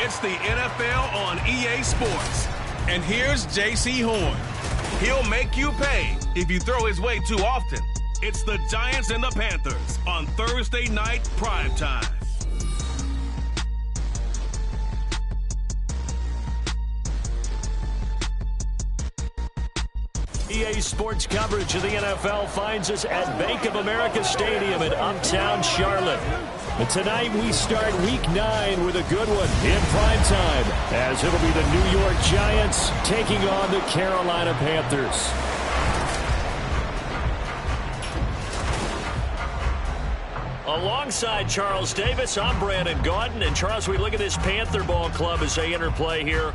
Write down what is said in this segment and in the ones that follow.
It's the NFL on EA Sports. And here's J.C. Horn. He'll make you pay if you throw his way too often. It's the Giants and the Panthers on Thursday night primetime. EA Sports coverage of the NFL finds us at Bank of America Stadium in Uptown Charlotte. And tonight we start Week 9 with a good one in primetime, as it'll be the New York Giants taking on the Carolina Panthers. Alongside Charles Davis, I'm Brandon Gaudin. And Charles, we look at this Panther ball club as they interplay here.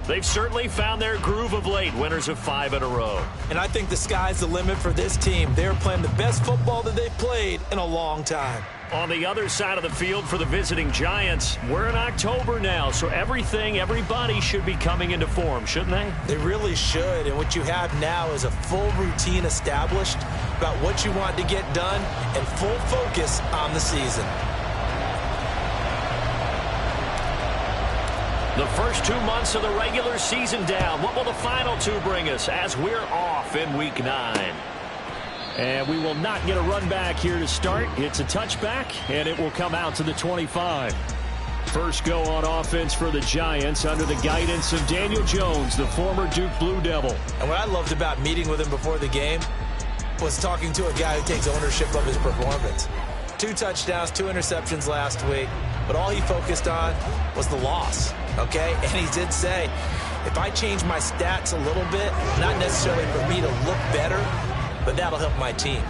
They've certainly found their groove of late, winners of 5 in a row. And I think the sky's the limit for this team. They're playing the best football that they've played in a long time. On the other side of the field for the visiting Giants, we're in October now, so everybody should be coming into form, shouldn't they? They really should, and what you have now is a full routine established about what you want to get done and full focus on the season. The first 2 months of the regular season down. What will the final 2 bring us as we're off in Week 9? And we will not get a run back here to start. It's a touchback, and it will come out to the 25. First go on offense for the Giants under the guidance of Daniel Jones, the former Duke Blue Devil. And what I loved about meeting with him before the game was talking to a guy who takes ownership of his performance. 2 touchdowns, 2 interceptions last week, but all he focused on was the loss, okay? And he did say, if I change my stats a little bit, not necessarily for me to look better, but that'll help my team.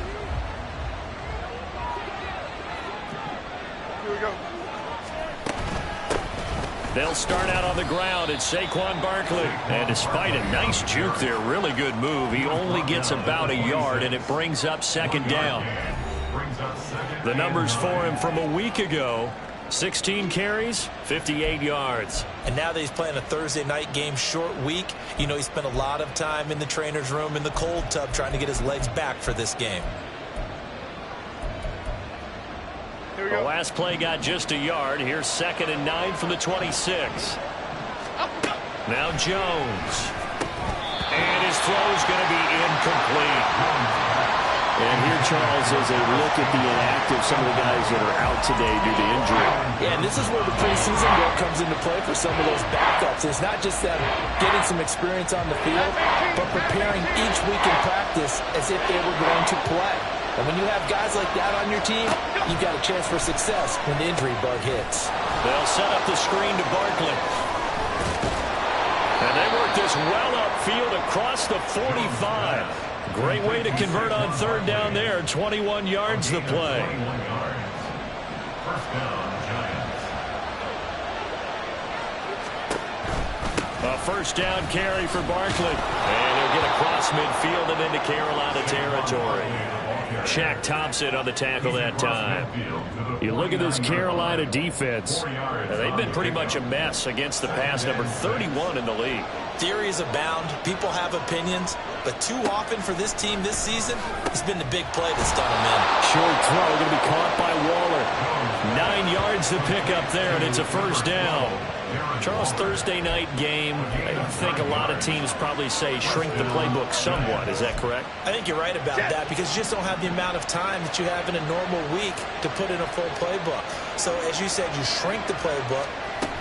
Here we go. They'll start out on the ground. It's Saquon Barkley. And despite a nice juke there, really good move, he only gets about a yard, and it brings up second down. The numbers for him from a week ago: 16 carries, 58 yards. And now that he's playing a Thursday night game, short week, you know he spent a lot of time in the trainer's room in the cold tub trying to get his legs back for this game. The last play got just a yard. Here's 2nd and 9 from the 26. Now Jones. And his throw is going to be incomplete. And here, Charles, is a look at the inactive, some of the guys that are out today due to injury. Yeah, and this is where the preseason work comes into play for some of those backups. It's not just them getting some experience on the field, but preparing each week in practice as if they were going to play. And when you have guys like that on your team, you've got a chance for success when the injury bug hits. They'll set up the screen to Barkley. And they work this well upfield across the 45. Great way to convert on 3rd down there. 21 yards the play. A first down carry for Barkley. And he'll get across midfield and into Carolina territory. Shaq Thompson on the tackle that time. You look at this Carolina defense. They've been pretty much a mess against the pass, number 31 in the league. Theories abound. People have opinions. But too often for this team this season, it's been the big play that's done them in. Short throw going to be caught by Waller. 9 yards to pick up there, and it's a first down. Charles, Thursday night game, I think a lot of teams probably say shrink the playbook somewhat. Is that correct? I think you're right about that because you just don't have the amount of time that you have in a normal week to put in a full playbook. So, as you said, you shrink the playbook.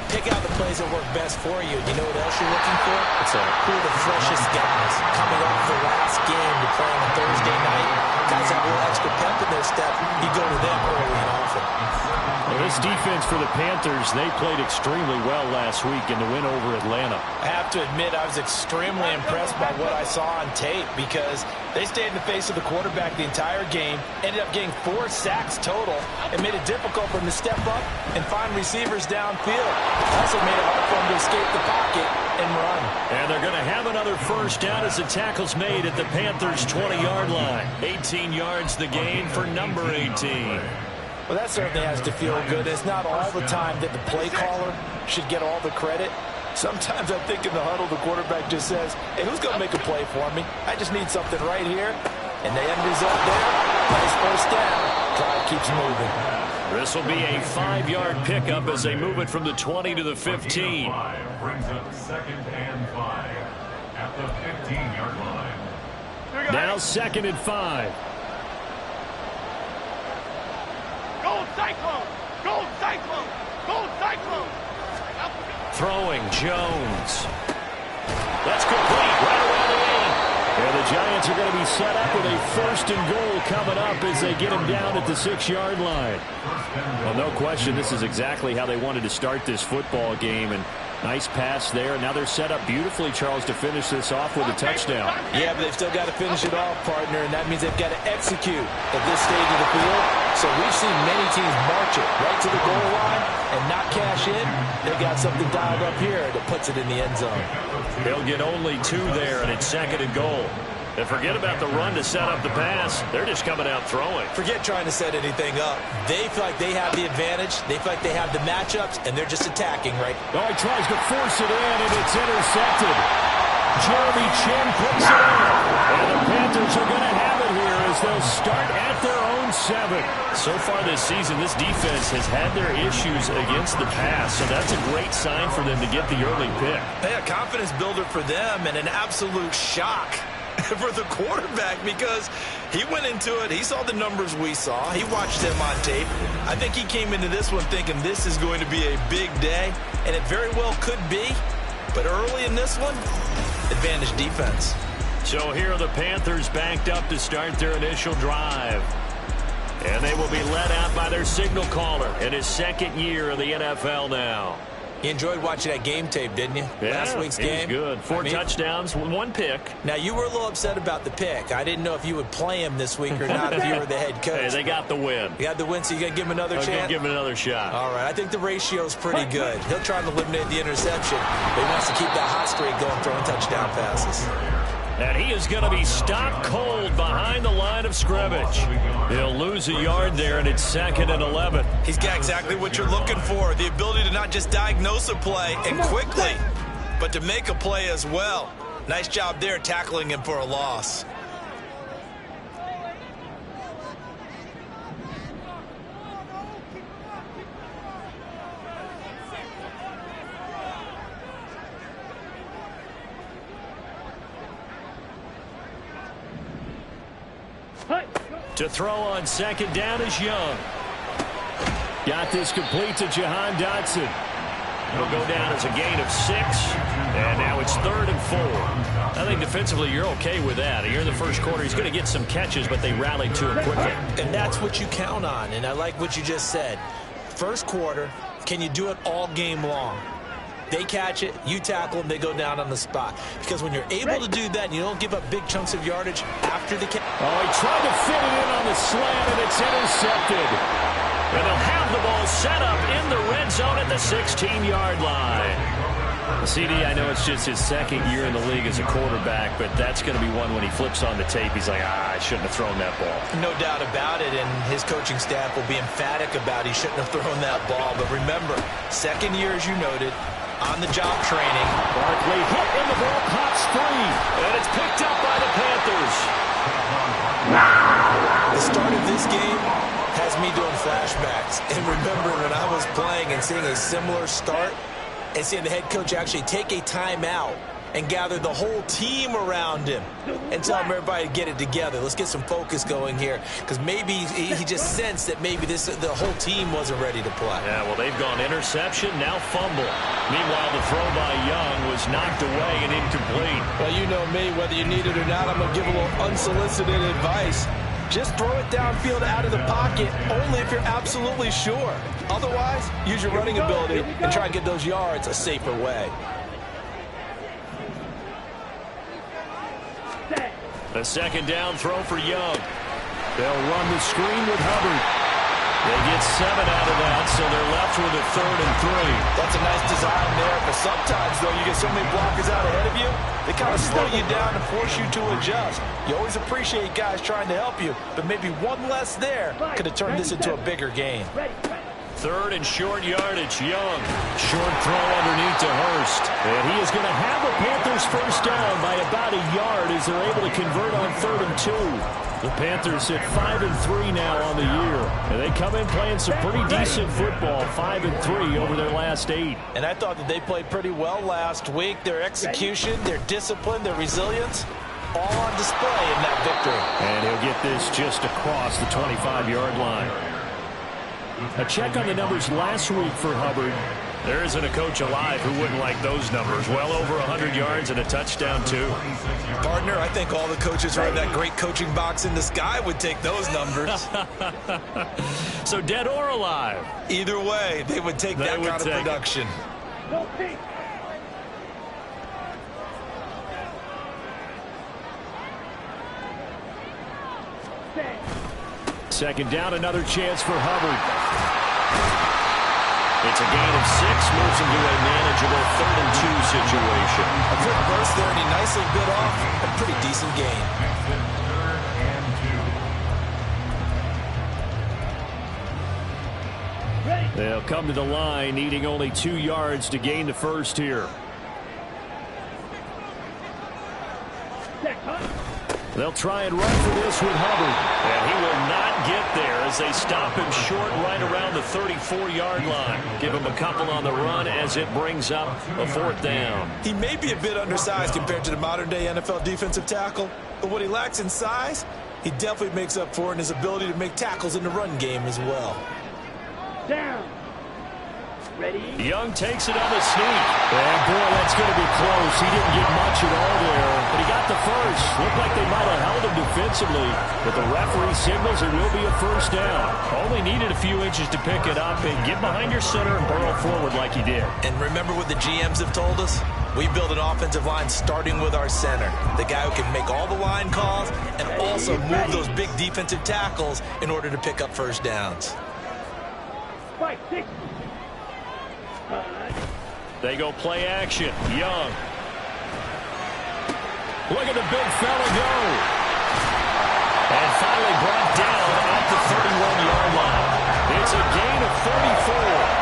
Pick out the plays that work best for you. You know what else you're looking for? Who are the freshest guys coming off the last game to play on a Thursday night? Guys have a little extra pep in their step. You go to them early and often. Well, this defense for the Panthers, they played extremely well last week in the win over Atlanta. I have to admit, I was extremely impressed by what I saw on tape because they stayed in the face of the quarterback the entire game, ended up getting 4 sacks total, and made it difficult for him to step up and find receivers downfield. Also made it hard for him to escape the pocket and run. And they're going to have another first down as the tackle's made at the Panthers' 20-yard line. 18 yards the gain for number 18. Well, that certainly has to feel good. It's not all the time that the play caller should get all the credit. Sometimes I think in the huddle, the quarterback just says, hey, who's going to make a play for me? I just need something right here. And the end result there, nice first down. Drive keeps moving. This will be a 5-yard pickup as they move it from the 20 to the 15. Brings up 2nd and 5 at the 15-yard line. Now 2nd and 5. Gold Cyclone! Gold Cyclone! Gold Cyclone! Throwing Jones. That's complete right around the 8. And the Giants are going to be set up with a 1st and goal coming up as they get him down at the 6-yard line. Well, no question, this is exactly how they wanted to start this football game. And nice pass there. Now they're set up beautifully, Charles, to finish this off with a touchdown. Yeah, but they've still got to finish it off, partner, and that means they've got to execute at this stage of the field. So we've seen many teams march it right to the goal line and not cash in. They got something dialed up here that puts it in the end zone. They'll get only 2 there, and it's 2nd and goal. And forget about the run to set up the pass. They're just coming out throwing. Forget trying to set anything up. They feel like they have the advantage. They feel like they have the matchups, and they're just attacking, right? Oh, he tries to force it in, and it's intercepted. Jeremy Chin puts it in. And the Panthers are going to have it here as they'll start at their own 7. So far this season, this defense has had their issues against the pass, so that's a great sign for them to get the early pick. Hey, a confidence builder for them and an absolute shock for the quarterback because he went into it. He saw the numbers we saw. He watched them on tape. I think he came into this one thinking this is going to be a big day, and it very well could be. But early in this one, advantage defense. So here are the Panthers banked up to start their initial drive. And they will be led out by their signal caller in his 2nd year of the NFL now. You enjoyed watching that game tape, didn't you? Yeah, Last week's game. It was good. 4 touchdowns, 1 pick. Now, you were a little upset about the pick. I didn't know if you would play him this week or not if you were the head coach. Hey, they got the win. You got the win, so you're going to give him another chance? I'm going to give him another shot. All right. I think the ratio's pretty good. He'll try to eliminate the interception, but he wants to keep that hot streak going, throwing touchdown passes. And he is going to be stopped cold behind the line of scrimmage. He'll lose a yard there, and it's 2nd and 11. He's got exactly what you're looking for, the ability to not just diagnose a play and quickly, but to make a play as well. Nice job there tackling him for a loss. To throw on 2nd down is Young. Got this complete to Jahan Dotson. It'll go down as a gain of 6. And now it's 3rd and 4. I think defensively you're okay with that. Here in the first quarter, he's going to get some catches, but they rallied to him quickly. And that's what you count on, and I like what you just said. First quarter, can you do it all game long? They catch it, you tackle them, they go down on the spot. Because when you're able to do that, and you don't give up big chunks of yardage after the catch. Oh, he tried to fit it in on the slant, and it's intercepted. And they'll have the ball set up in the red zone at the 16-yard line. CD, I know it's just his 2nd year in the league as a quarterback, but that's going to be one when he flips on the tape, he's like, I shouldn't have thrown that ball. No doubt about it, and his coaching staff will be emphatic about he shouldn't have thrown that ball. But remember, 2nd year, as you noted, on-the-job training. Barkley hit and the ball pops free. And it's picked up by the Panthers. The start of this game has me doing flashbacks. And remembering when I was playing and seeing a similar start and seeing the head coach actually take a timeout and gather the whole team around him and tell him everybody to get it together. Let's get some focus going here, because maybe he just sensed that maybe the whole team wasn't ready to play. Yeah, well, they've gone interception, now fumble. Meanwhile, the throw by Young was knocked away and incomplete. Well, you know me, whether you need it or not, I'm going to give a little unsolicited advice. Just throw it downfield out of the pocket only if you're absolutely sure. Otherwise, use your running ability and try and get those yards a safer way. The 2nd down throw for Young. They'll run the screen with Hubbard. They get 7 out of that, so they're left with a 3rd and 3. That's a nice design there, but sometimes, though, you get so many blockers out ahead of you, they kind of slow you down and force you to adjust. You always appreciate guys trying to help you, but maybe one less there could have turned this into a bigger game. Third and short yardage. Young. Short throw underneath to Hurst. And he is going to have the Panthers first down by about a yard as they're able to convert on 3rd and 2. The Panthers sit 5-3 now on the year. And they come in playing some pretty decent football, 5-3 over their last 8. And I thought that they played pretty well last week. Their execution, their discipline, their resilience, all on display in that victory. And he'll get this just across the 25-yard line. A check on the numbers last week for Hubbard. There isn't a coach alive who wouldn't like those numbers. Well over 100 yards and a touchdown, too. Partner, I think all the coaches who are in that great coaching box in the sky would take those numbers. So dead or alive? Either way, they would take that kind of production. Second down, another chance for Hubbard. It's a gain of 6, moves him to a manageable 3rd and 2 situation. A quick burst there, and he nicely bit off a pretty decent gain. They'll come to the line, needing only 2 yards to gain the first here. They'll try and run for this with Hubbard. And he will not get there as they stop him short right around the 34-yard line. Give him a couple on the run as it brings up a 4th down. He may be a bit undersized compared to the modern-day NFL defensive tackle, but what he lacks in size, he definitely makes up for in his ability to make tackles in the run game as well. Down. Ready? Young takes it on the sneak. And boy, that's going to be close. He didn't get much at all there, but he got the first. Looked like they might have held him defensively, but the referee signals it will be a first down. Only needed a few inches to pick it up and get behind your center and burrow forward like he did. And remember what the GMs have told us? We build an offensive line starting with our center, the guy who can make all the line calls and also move those big defensive tackles in order to pick up first downs. 5, 6. They go play action. Young. Look at the big fella go. And finally brought down at the 31-yard line. It's a gain of 34.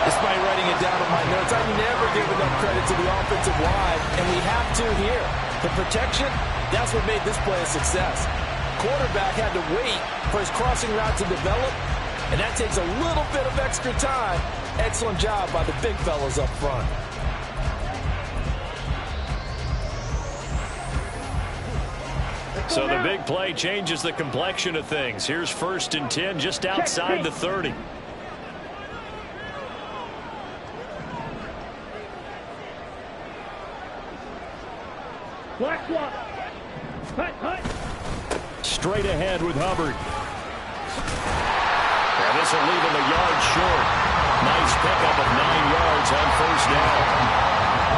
Despite writing it down on my notes, I never give enough credit to the offensive line, and we have to here. The protection, that's what made this play a success. Quarterback had to wait for his crossing route to develop, and that takes a little bit of extra time. Excellent job by the big fellas up front. So the big play changes the complexion of things. Here's 1st and 10 just outside the 30. Black swap. Hut. Straight ahead with Hubbard. And this will leave him a yard short. Nice pickup of 9 yards on 1st down.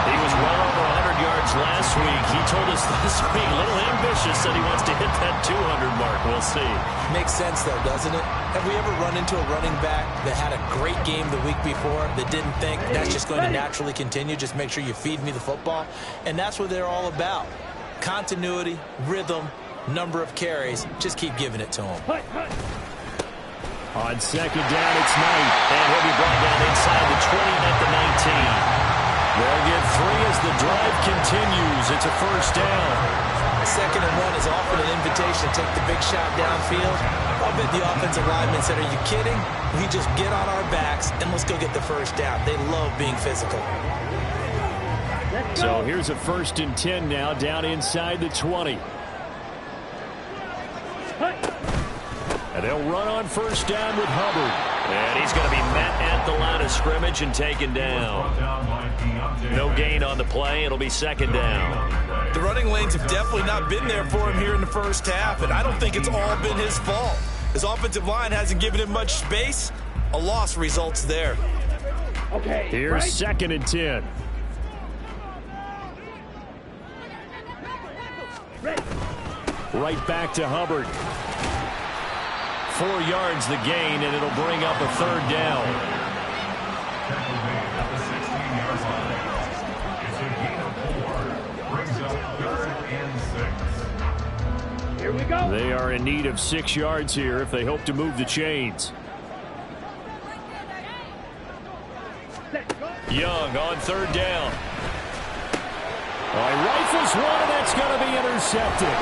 He was well over 100 yards last week. He told us this week, a little ambitious, that he wants to hit that 200 mark. We'll see. Makes sense, though, doesn't it? Have we ever run into a running back that had a great game the week before that didn't think that's just going to naturally continue? Just make sure you feed me the football. And that's what they're all about. Continuity, rhythm, number of carries. Just keep giving it to him. On 2nd down, it's Knight. And he'll be brought down inside the 20 at the 19. They'll get 3 as the drive continues. It's a first down. 2nd and 1 is often an invitation to take the big shot downfield. I'll bet the offensive lineman said, are you kidding? We just get on our backs and let's go get the first down. They love being physical. So here's a 1st and 10 now, down inside the 20. And they'll run on first down with Hubbard. And he's going to be met at the line of scrimmage and taken down. No gain on the play. It'll be 2nd down. The running lanes have definitely not been there for him here in the first half, and I don't think it's all been his fault. His offensive line hasn't given him much space. A loss results there. Okay. Here's 2nd and 10. Right back to Hubbard. 4 yards the gain, and it'll bring up a 3rd down. At the 16-yard line. It's a gain of 4. Brings up 3rd and 6. Here we go. They are in need of 6 yards here if they hope to move the chains. Set. Go. Young on third down. He rifles one, and that's going to be intercepted.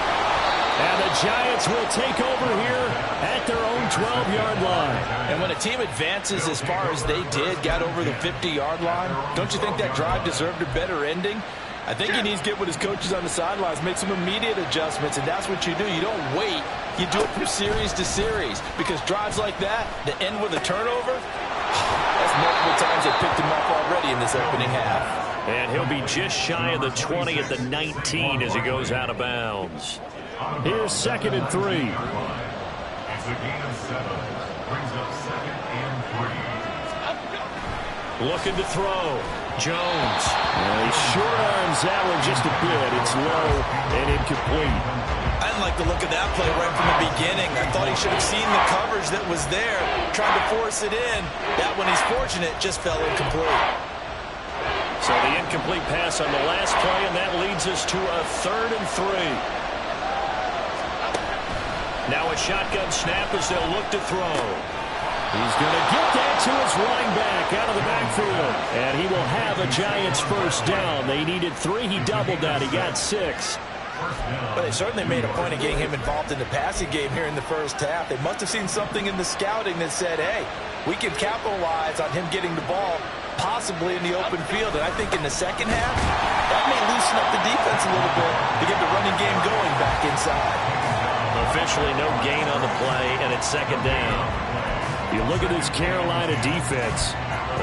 And the Giants will take over here at their own 12-yard line. And when a team advances as far as they did, got over the 50-yard line, don't you think that drive deserved a better ending? I think he needs to get with his coaches on the sidelines, make some immediate adjustments, and that's what you do. You don't wait. You do it from series to series, because drives like that end with a turnover, that's multiple times they picked him up already in this opening half. And he'll be just shy of the 20 at the 19 as he goes out of bounds. Here's 2nd and 3. It's a gain of 7. Brings up 2nd and 3. Looking to throw. Jones. He short arms that one just a bit. It's low and incomplete. I didn't like the look of that play right from the beginning. I thought he should have seen the coverage that was there, trying to force it in. That one, he's fortunate, just fell incomplete. So the incomplete pass on the last play, and that leads us to a 3rd and 3. Now a shotgun snap as they'll look to throw. He's going to get that to his running back out of the backfield. And he will have a Giants first down. They needed 3. He doubled that. He got 6. But they certainly made a point of getting him involved in the passing game here in the first half. They must have seen something in the scouting that said, hey, we can capitalize on him getting the ball possibly in the open field. And I think in the second half, that may loosen up the defense a little bit to get the running game going back inside. Officially no gain on the play, and it's 2nd down. You look at this Carolina defense.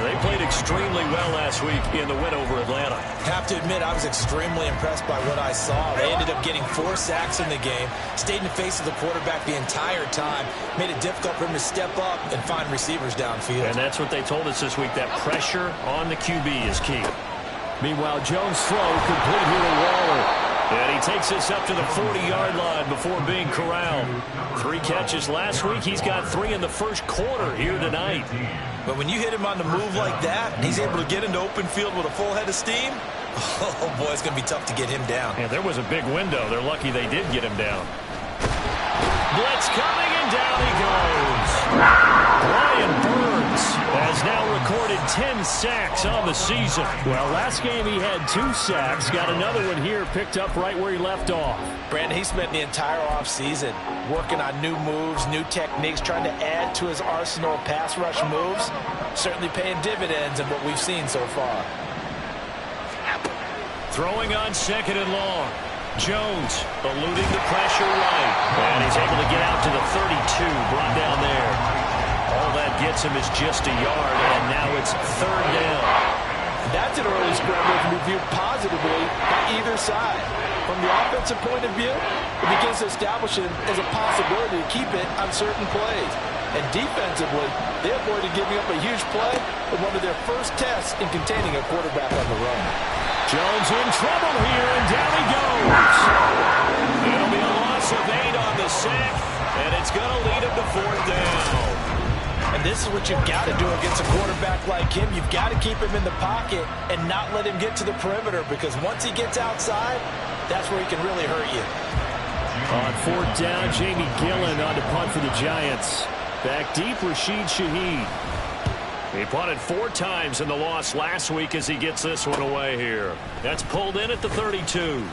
They played extremely well last week in the win over Atlanta. Have to admit, I was extremely impressed by what I saw. They ended up getting 4 sacks in the game, stayed in the face of the quarterback the entire time, made it difficult for him to step up and find receivers downfield. And that's what they told us this week, that pressure on the QB is key. Meanwhile, Jones' throw complete here to Waller. And he takes this up to the 40-yard line before being corralled. 3 catches last week. He's got 3 in the first quarter here tonight. But when you hit him on the move like that, he's able to get into open field with a full head of steam. Oh, boy, it's going to be tough to get him down. Yeah, there was a big window. They're lucky they did get him down. Blitz coming, and down he goes. Brian Burns has now recorded 10 sacks on the season. Well, last game he had 2 sacks. Got another one here picked up right where he left off. Brandon, he spent the entire offseason working on new moves, new techniques, trying to add to his arsenal of pass rush moves. Certainly paying dividends in what we've seen so far. Throwing on 2nd and long. Jones eluding the pressure right. And he's able to get out to the 32, brought down there. All that gets him is just a yard, and now it's 3rd down. That's an early scramble to be viewed positively by either side. From the offensive point of view, it begins to establish it as a possibility to keep it on certain plays. And defensively, they avoided giving up a huge play in one of their first tests in containing a quarterback on the run. Jones in trouble here, and down he goes. It'll be a loss of 8 on the sack, and it's going to lead him to 4th down. And this is what you've got to do against a quarterback like him. You've got to keep him in the pocket and not let him get to the perimeter, because once he gets outside, that's where he can really hurt you. On 4th down, Jamie Gillen on to punt for the Giants. Back deep, Rashid Shaheed. He punted 4 times in the loss last week as he gets this one away here. That's pulled in at the 32.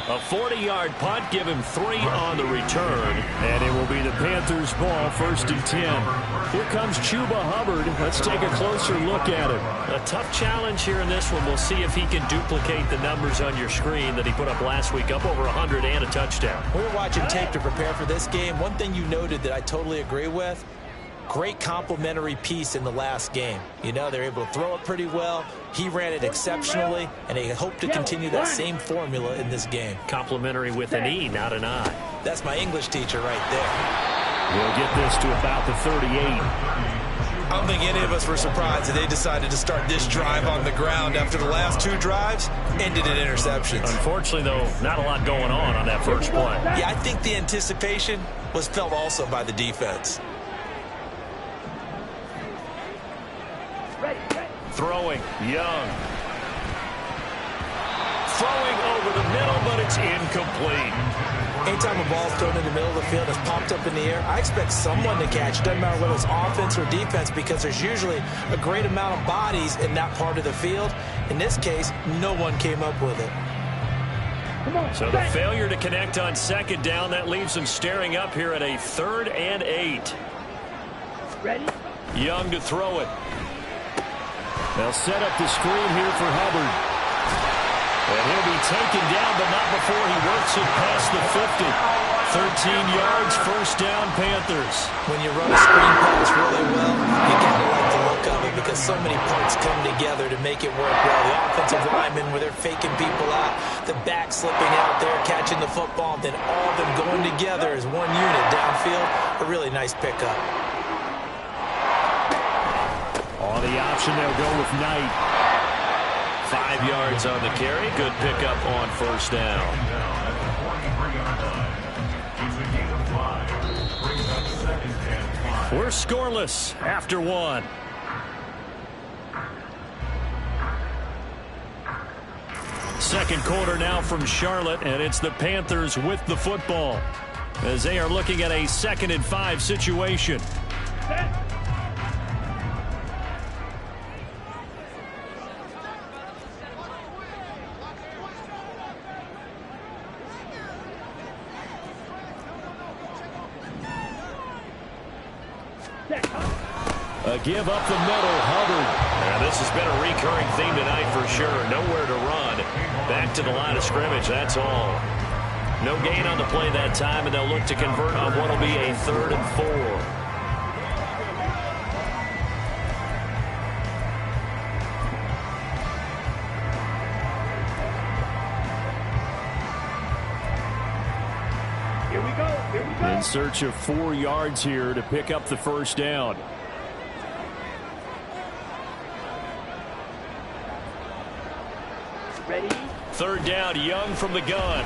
A 40-yard punt, give him 3 on the return. And it will be the Panthers' ball, 1st and 10. Here comes Chuba Hubbard. Let's take a closer look at him. A tough challenge here in this one. We'll see if he can duplicate the numbers on your screen that he put up last week, up over 100 and a touchdown. We were watching tape to prepare for this game. One thing you noted that I totally agree with, great complementary piece in the last game. You know, they're able to throw it pretty well. He ran it exceptionally, and they hope to continue that same formula in this game. Complimentary with an E, not an I. That's my English teacher right there. We'll get this to about the 38. I don't think any of us were surprised that they decided to start this drive on the ground after the last 2 drives ended in interceptions. Unfortunately, though, not a lot going on that first play. Yeah, I think the anticipation was felt also by the defense. Throwing, Young. Throwing over the middle, but it's incomplete. Anytime a ball's thrown in the middle of the field, it's popped up in the air, I expect someone to catch. It doesn't matter whether it's offense or defense, because there's usually a great amount of bodies in that part of the field. In this case, no one came up with it. So the failure to connect on second down, that leaves them staring up here at a 3rd and 8. Ready? Young to throw it. They'll set up the screen here for Hubbard. And he'll be taken down, but not before he works it past the 50. 13 yards, first down, Panthers. When you run a screen pass really well, you got to like the look of it because so many parts come together to make it work well. The offensive linemen, where they're faking people out, the back slipping out there, catching the football, then all of them going together as one unit downfield. A really nice pickup. On the option, they'll go with Knight. 5 yards on the carry. Good pickup on first down. We're scoreless after 1. Second quarter now from Charlotte, and it's the Panthers with the football as they are looking at a 2nd and 5 situation. A give up the middle, Hubbard. And this has been a recurring theme tonight for sure. Nowhere to run. Back to the line of scrimmage, that's all. No gain on the play that time, and they'll look to convert on what will be a 3rd and 4. Here we go. Here we go. In search of 4 yards here to pick up the first down. Ready? 3rd down, Young from the gun.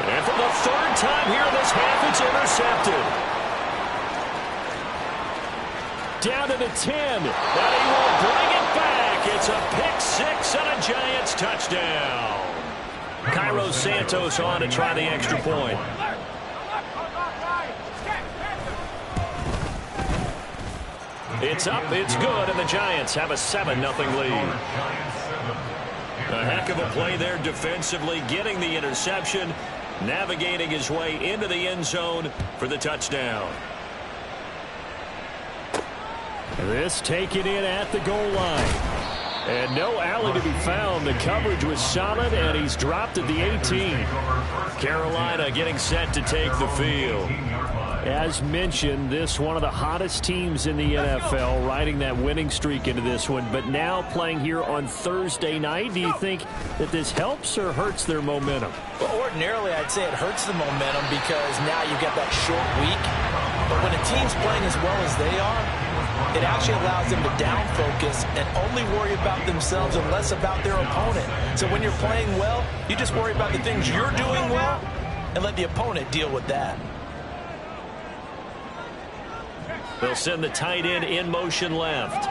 And for the 3rd time here this half, it's intercepted. Down to the 10. But he will bring it back. It's a pick 6 and a Giants touchdown. Cairo Santos on to try the extra point. It's up, it's good, and the Giants have a 7-0 lead. A heck of a play there defensively, getting the interception, navigating his way into the end zone for the touchdown. This taken in at the goal line. And no alley to be found. The coverage was solid, and he's dropped at the 18. Carolina getting set to take the field. As mentioned, this one of the hottest teams in the NFL, riding that winning streak into this one, but now playing here on Thursday night. Do you think that this helps or hurts their momentum? Well, ordinarily, I'd say it hurts the momentum because now you've got that short week. But when a team's playing as well as they are, it actually allows them to down focus and only worry about themselves and less about their opponent. So when you're playing well, you just worry about the things you're doing well and let the opponent deal with that. They'll send the tight end in motion left.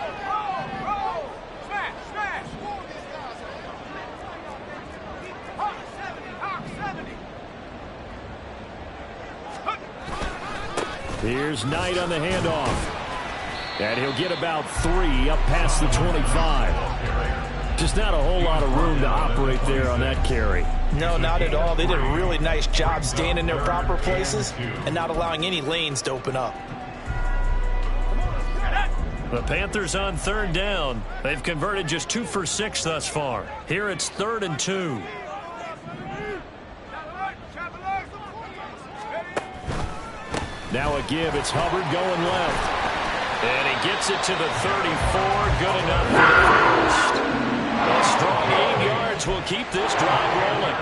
Here's Knight on the handoff. And he'll get about 3 up past the 25. Just not a whole lot of room to operate there on that carry. No, not at all. They did a really nice job staying in their proper places and not allowing any lanes to open up. The Panthers on 3rd down. They've converted just 2 for 6 thus far. Here it's 3rd and 2. Now a give. It's Hubbard going left. And he gets it to the 34. Good enough for the first. A strong 8 yards will keep this drive rolling.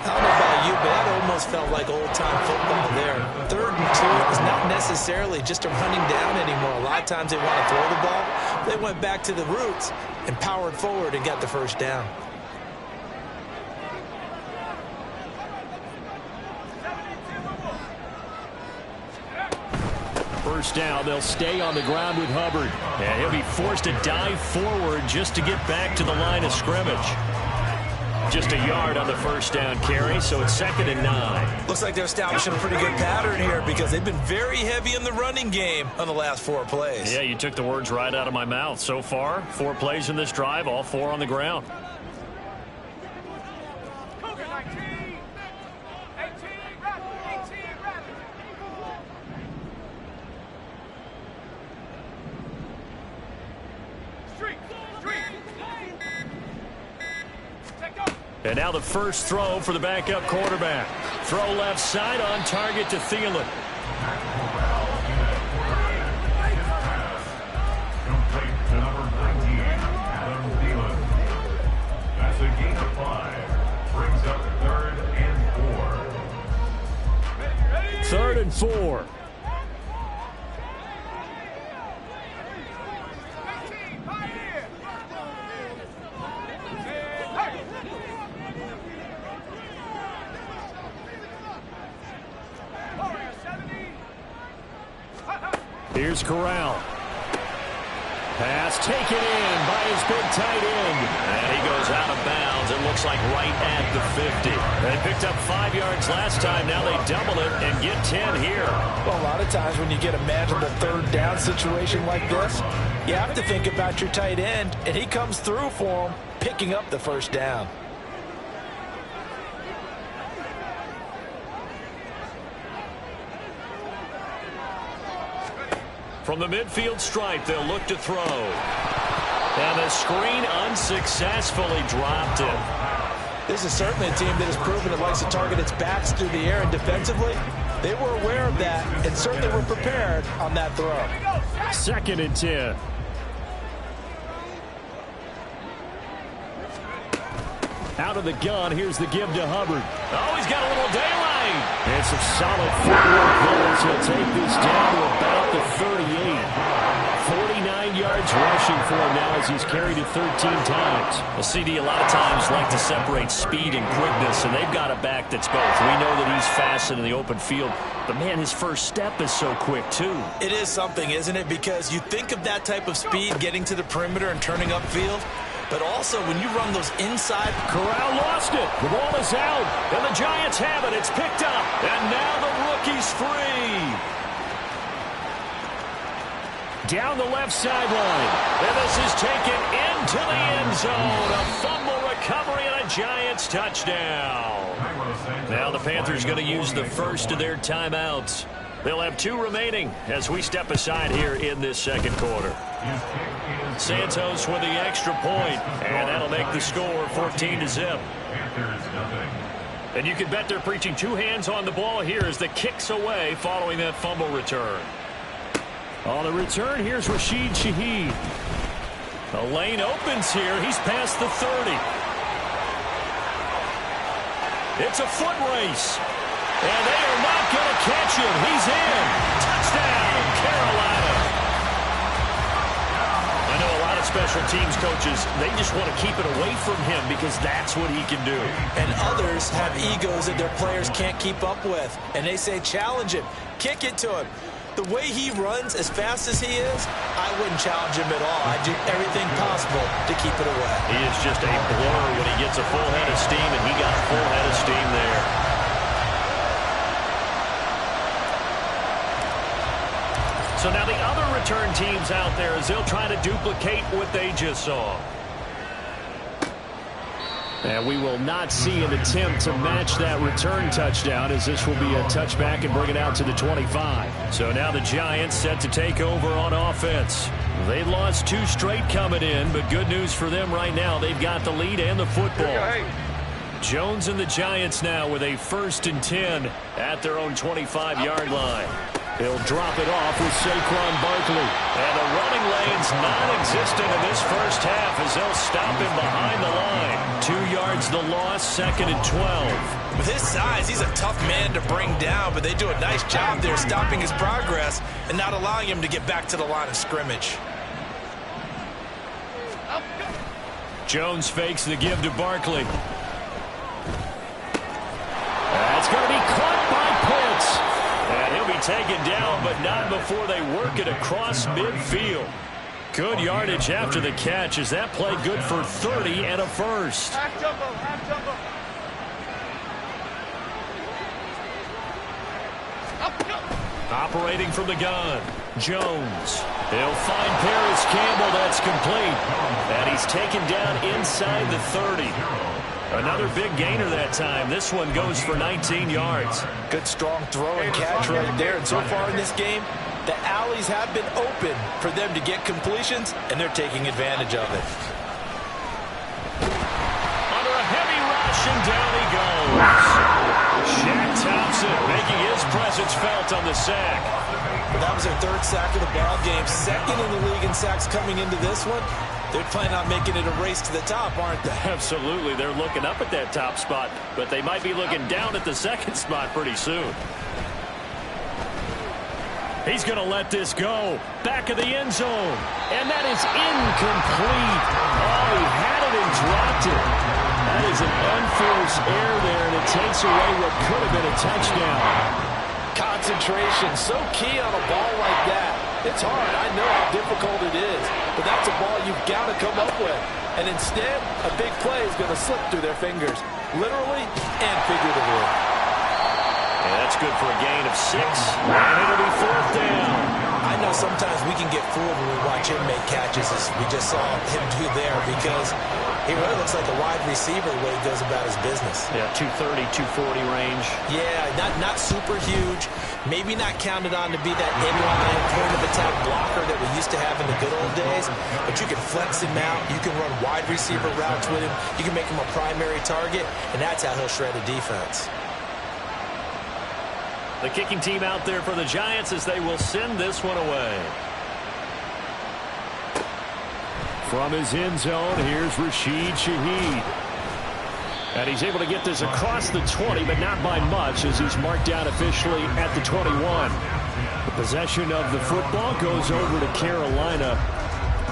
I don't know about you, but that almost felt like old-time football there. 3rd and 2 is not necessarily just a running down anymore. A lot of times they want to throw the ball. They went back to the roots and powered forward and got the first down. First down, they'll stay on the ground with Hubbard. And he'll be forced to dive forward just to get back to the line of scrimmage. Just a yard on the first down carry, so it's 2nd and 9. Looks like they're establishing a pretty good pattern here because they've been very heavy in the running game on the last 4 plays. Yeah, you took the words right out of my mouth. So far, 4 plays in this drive, all 4 on the ground. And now the first throw for the backup quarterback. Throw left side on target to Thielen. Complete to number 19, Adam Thielen. That's a gain of 5. Brings up 3rd and 4. 3rd and 4. Here's Corral. Pass taken in by his big tight end. And he goes out of bounds. It looks like right at the 50. They picked up 5 yards last time. Now they double it and get 10 here. Well, a lot of times when you get a manageable 3rd down situation like this, you have to think about your tight end, and he comes through for him, picking up the 1st down. From the midfield stripe, they'll look to throw. And the screen unsuccessfully dropped it. This is certainly a team that has proven it likes to target its backs through the air, and defensively, they were aware of that and certainly were prepared on that throw. 2nd and 10. Out of the gun, here's the give to Hubbard. Oh, he's got a little daylight. And some solid footwork there as he'll take this down to about the 38. 49 yards rushing for him now as he's carried it 13 times. Well, CD, a lot of times like to separate speed and quickness, and they've got a back that's both. We know that he's fast in the open field, but, man, his first step is so quick, too. It is something, isn't it? Because you think of that type of speed getting to the perimeter and turning upfield, but also when you run those inside. Corral lost it. The ball is out, and the Giants have it. It's picked up, and now the rookie's free. Down the left sideline. And this is taken into the end zone. A fumble recovery and a Giants touchdown. Now the Panthers going to use the first of their timeouts. They'll have 2 remaining as we step aside here in this 2nd quarter. Santos with the extra point, and that'll make the score 14-0. And you can bet they're preaching 2 hands on the ball here as the kick's away following that fumble return. On the return, here's Rashid Shaheed. The lane opens here. He's past the 30. It's a foot race. And they are not going to catch him. He's in. Touchdown, Carolina. I know a lot of special teams coaches, they just want to keep it away from him because that's what he can do. And others have egos that their players can't keep up with. And they say, challenge him. Kick it to him. The way he runs as fast as he is, I wouldn't challenge him at all. I'd do everything possible to keep it away. He is just a blur when he gets a full head of steam, and he got a full head of steam there. So now the other return teams out there as they'll try to duplicate what they just saw. And we will not see an attempt to match that return touchdown as this will be a touchback and bring it out to the 25. So now the Giants set to take over on offense. They lost 2 straight coming in, but good news for them right now. They've got the lead and the football. Jones and the Giants now with a 1st and 10 at their own 25-yard line. He'll drop it off with Saquon Barkley. And the running lane's non-existent in this first half as they'll stop him behind the line. 2 yards the loss, 2nd and 12. With his size, he's a tough man to bring down, but they do a nice job there stopping his progress and not allowing him to get back to the line of scrimmage. Jones fakes the give to Barkley. That's going to be caught by Pitts. And he'll be taken down, but not before they work it across midfield. Good yardage after the catch as that play good for 30 and a first. Half jumbo, half jumbo. Operating from the gun, Jones. He'll find Paris Campbell. That's complete. And he's taken down inside the 30. Another big gainer that time. This one goes for 19 yards. Good strong throw and catch right there. And so far in this game, the alleys have been open for them to get completions, and they're taking advantage of it. Under a heavy rush, and down he goes. Shaq Thompson making his presence felt on the sack. Well, that was their third sack of the ball game. Second in the league in sacks coming into this one. They're planning on making it a race to the top, aren't they? Absolutely. They're looking up at that top spot, but they might be looking down at the second spot pretty soon. He's going to let this go. Back of the end zone. And that is incomplete. Oh, he had it and dropped it. That is an unforced error there, and it takes away what could have been a touchdown. Concentration, so key on a ball like that. It's hard. I know how difficult it is, but that's a ball you've got to come up with. And instead, a big play is going to slip through their fingers, literally and figuratively. And that's good for a gain of 6, and it'll be 4th down. I know sometimes we can get fooled when we watch him make catches, as we just saw him do there, because he really looks like a wide receiver the way he goes about his business. Yeah, 230, 240 range. Yeah, not super huge. Maybe not counted on to be that inline point-of-attack blocker that we used to have in the good old days, but you can flex him out. You can run wide receiver routes with him. You can make him a primary target, and that's how he'll shred a defense. The kicking team out there for the Giants as they will send this one away. From his end zone, here's Rashid Shaheed. And he's able to get this across the 20, but not by much, as he's marked down officially at the 21. The possession of the football goes over to Carolina.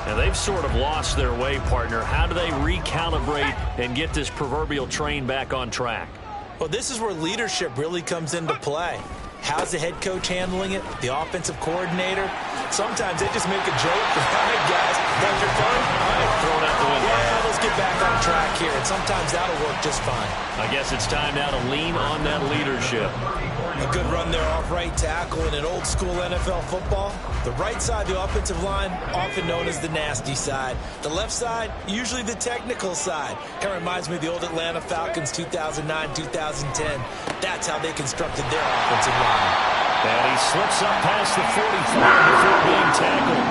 And they've sort of lost their way, partner. How do they recalibrate and get this proverbial train back on track? Well, this is where leadership really comes into play. How's the head coach handling it? The offensive coordinator? Sometimes they just make a joke. All right, guys, that's your fun? All right, throw it out the window. Yeah, let's get back on track here. And sometimes that'll work just fine. I guess it's time now to lean on that leadership. A good run there off right tackle in an old school NFL football. The right side, the offensive line, often known as the nasty side. The left side, usually the technical side. Kind of reminds me of the old Atlanta Falcons 2009-2010. That's how they constructed their offensive line. And he slips up past the 45 before being tackled.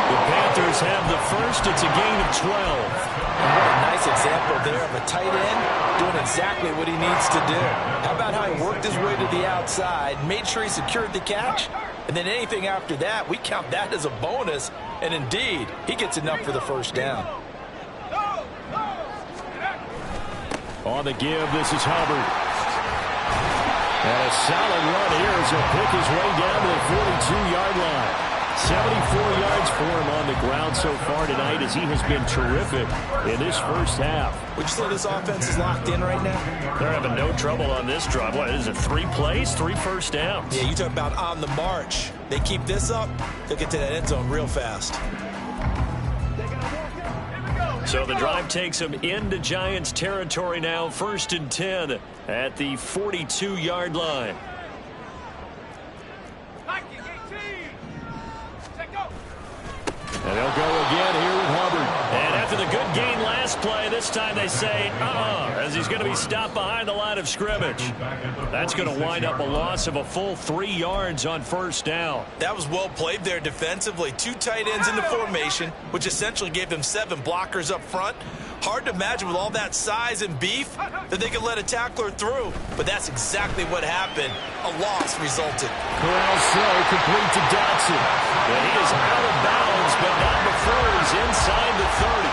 The Panthers have the first. It's a gain of 12. And what a nice example there of a tight end doing exactly what he needs to do. How about how he worked his way to the outside, made sure he secured the catch, and then anything after that, we count that as a bonus. And indeed, he gets enough for the first down. On the give, this is Hubbard. And a solid run here as he'll pick his way down to the 42-yard line. 74 yards for him on the ground so far tonight, as he has been terrific in this first half. Would you say this offense is locked in right now? They're having no trouble on this drive. What is it, 3 plays, 3 first downs? Yeah, you talk about on the march. They keep this up, they'll get to that end zone real fast. So the drive takes him into Giants territory now. 1st and 10 at the 42-yard line. And they'll go again here with Hubbard. And after the good gain last play, this time they say, as he's going to be stopped behind the line of scrimmage. That's going to wind up a loss of a full 3 yards on 1st down. That was well played there defensively. 2 tight ends in the formation, which essentially gave them 7 blockers up front. Hard to imagine with all that size and beef that they could let a tackler through. But that's exactly what happened. A loss resulted. Corral's throw complete to Dotson. And he is out of bounds, but not before he's inside the 30.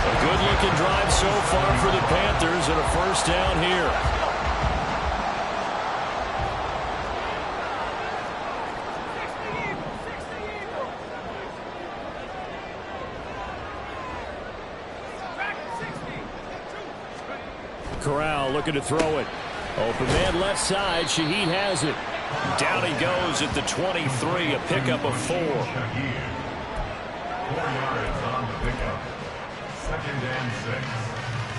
A good-looking drive so far for the Panthers and a first down here. Corral looking to throw it. Open man left side. Shaheed has it. Down he goes at the 23. A pickup of 4. and 6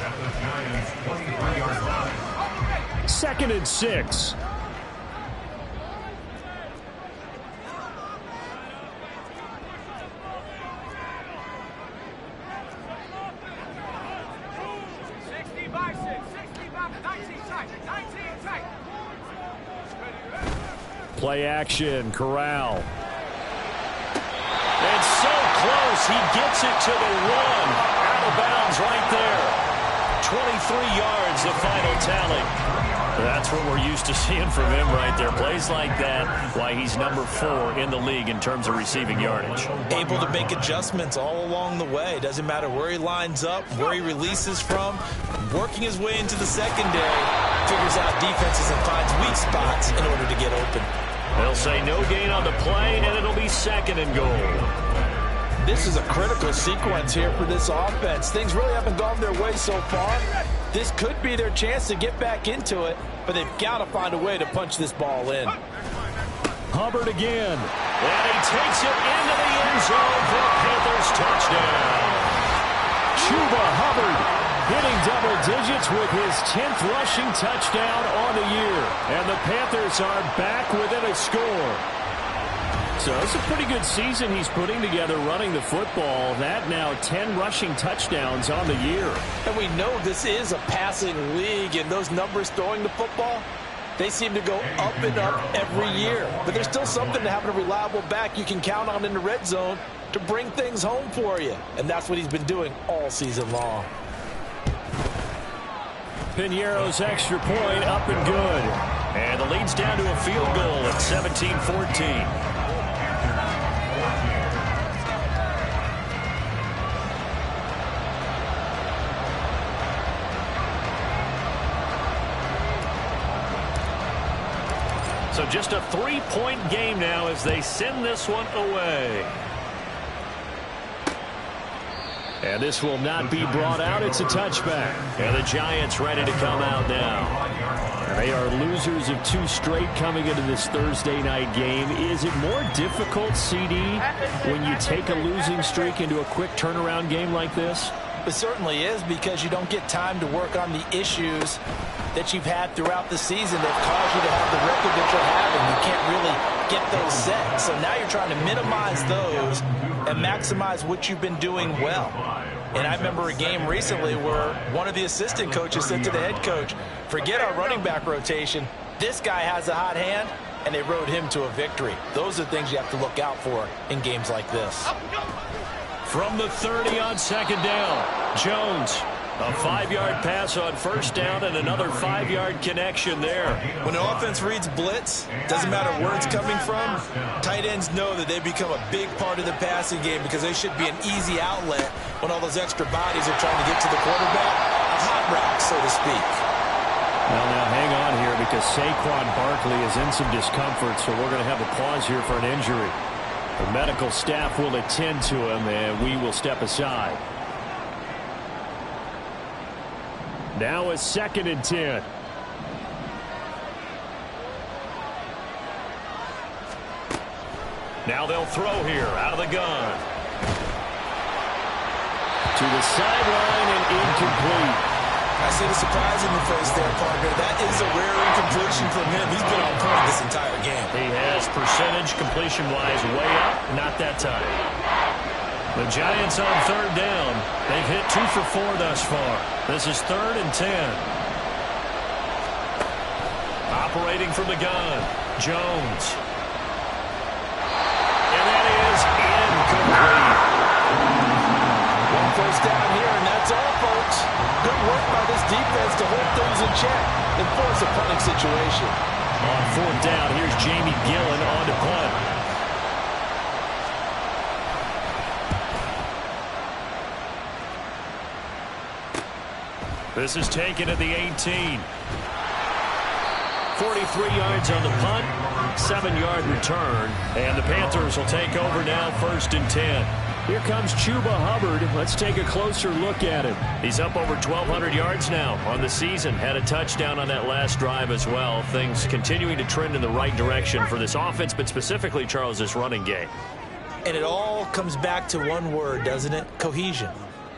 at the Giants' 23-yard line. 2nd and 6. Play action, Corral. It's so close, he gets it to the 1. Out of bounds right there. 23 yards, the final tally. That's what we're used to seeing from him right there. Plays like that, why he's number 4 in the league in terms of receiving yardage. Able to make adjustments all along the way. Doesn't matter where he lines up, where he releases from. Working his way into the secondary. Figures out defenses and finds weak spots in order to get open. They'll say no gain on the play, and it'll be 2nd and goal. This is a critical sequence here for this offense. Things really haven't gone their way so far. This could be their chance to get back into it, but they've got to find a way to punch this ball in. Hubbard again. And he takes it into the end zone for a Panthers touchdown. Chuba Hubbard hitting double digits with his 10th rushing touchdown on the year. And the Panthers are back within a score. So it's a pretty good season he's putting together running the football. That now 10 rushing touchdowns on the year. And we know this is a passing league, and those numbers throwing the football, they seem to go up and up every year. But there's still something to having a reliable back you can count on in the red zone to bring things home for you. And that's what he's been doing all season long. Piñeiro's extra point up and good. And the lead's down to a field goal at 17-14. So just a 3-point game now as they send this one away. And this will not be brought out. It's a touchback. And the Giants ready to come out now. They are losers of 2 straight coming into this Thursday night game. Is it more difficult, CD, when you take a losing streak into a quick turnaround game like this? It certainly is, because you don't get time to work on the issues that you've had throughout the season that caused you to have the record that you're having. You can't really get those set. So now you're trying to minimize those and maximize what you've been doing well. And I remember a game recently where one of the assistant coaches said to the head coach, forget our running back rotation. This guy has a hot hand, and they rode him to a victory. Those are things you have to look out for in games like this. From the 30 on 2nd down, Jones. A 5-yard pass on 1st down and another 5-yard connection there. When the offense reads blitz, doesn't matter where it's coming from, tight ends know that they become a big part of the passing game because they should be an easy outlet when all those extra bodies are trying to get to the quarterback. A hot route, so to speak. Well, now hang on here because Saquon Barkley is in some discomfort, so we're going to have a pause here for an injury. The medical staff will attend to him, and we will step aside. Now it's 2nd and 10. Now they'll throw here out of the gun. To the sideline and incomplete. I see the surprise in your face there, partner. That is a rare incompletion from him. He's been on point this entire game. He has percentage completion-wise way up. Not that time. The Giants on 3rd down. They've hit 2 for 4 thus far. This is 3rd and 10. Operating from the gun, Jones. And that is incomplete. 1 first down here, and that's all, folks. Good work by this defense to hold things in check and force a punting situation. On 4th down, here's Jamie Gillen on to punt. This is taken at the 18. 43 yards on the punt, 7-yard return, and the Panthers will take over now 1st and 10. Here comes Chuba Hubbard. Let's take a closer look at him. He's up over 1,200 yards now on the season. Had a touchdown on that last drive as well. Things continuing to trend in the right direction for this offense, but specifically, Charles, this running game. And it all comes back to one word, doesn't it? Cohesion.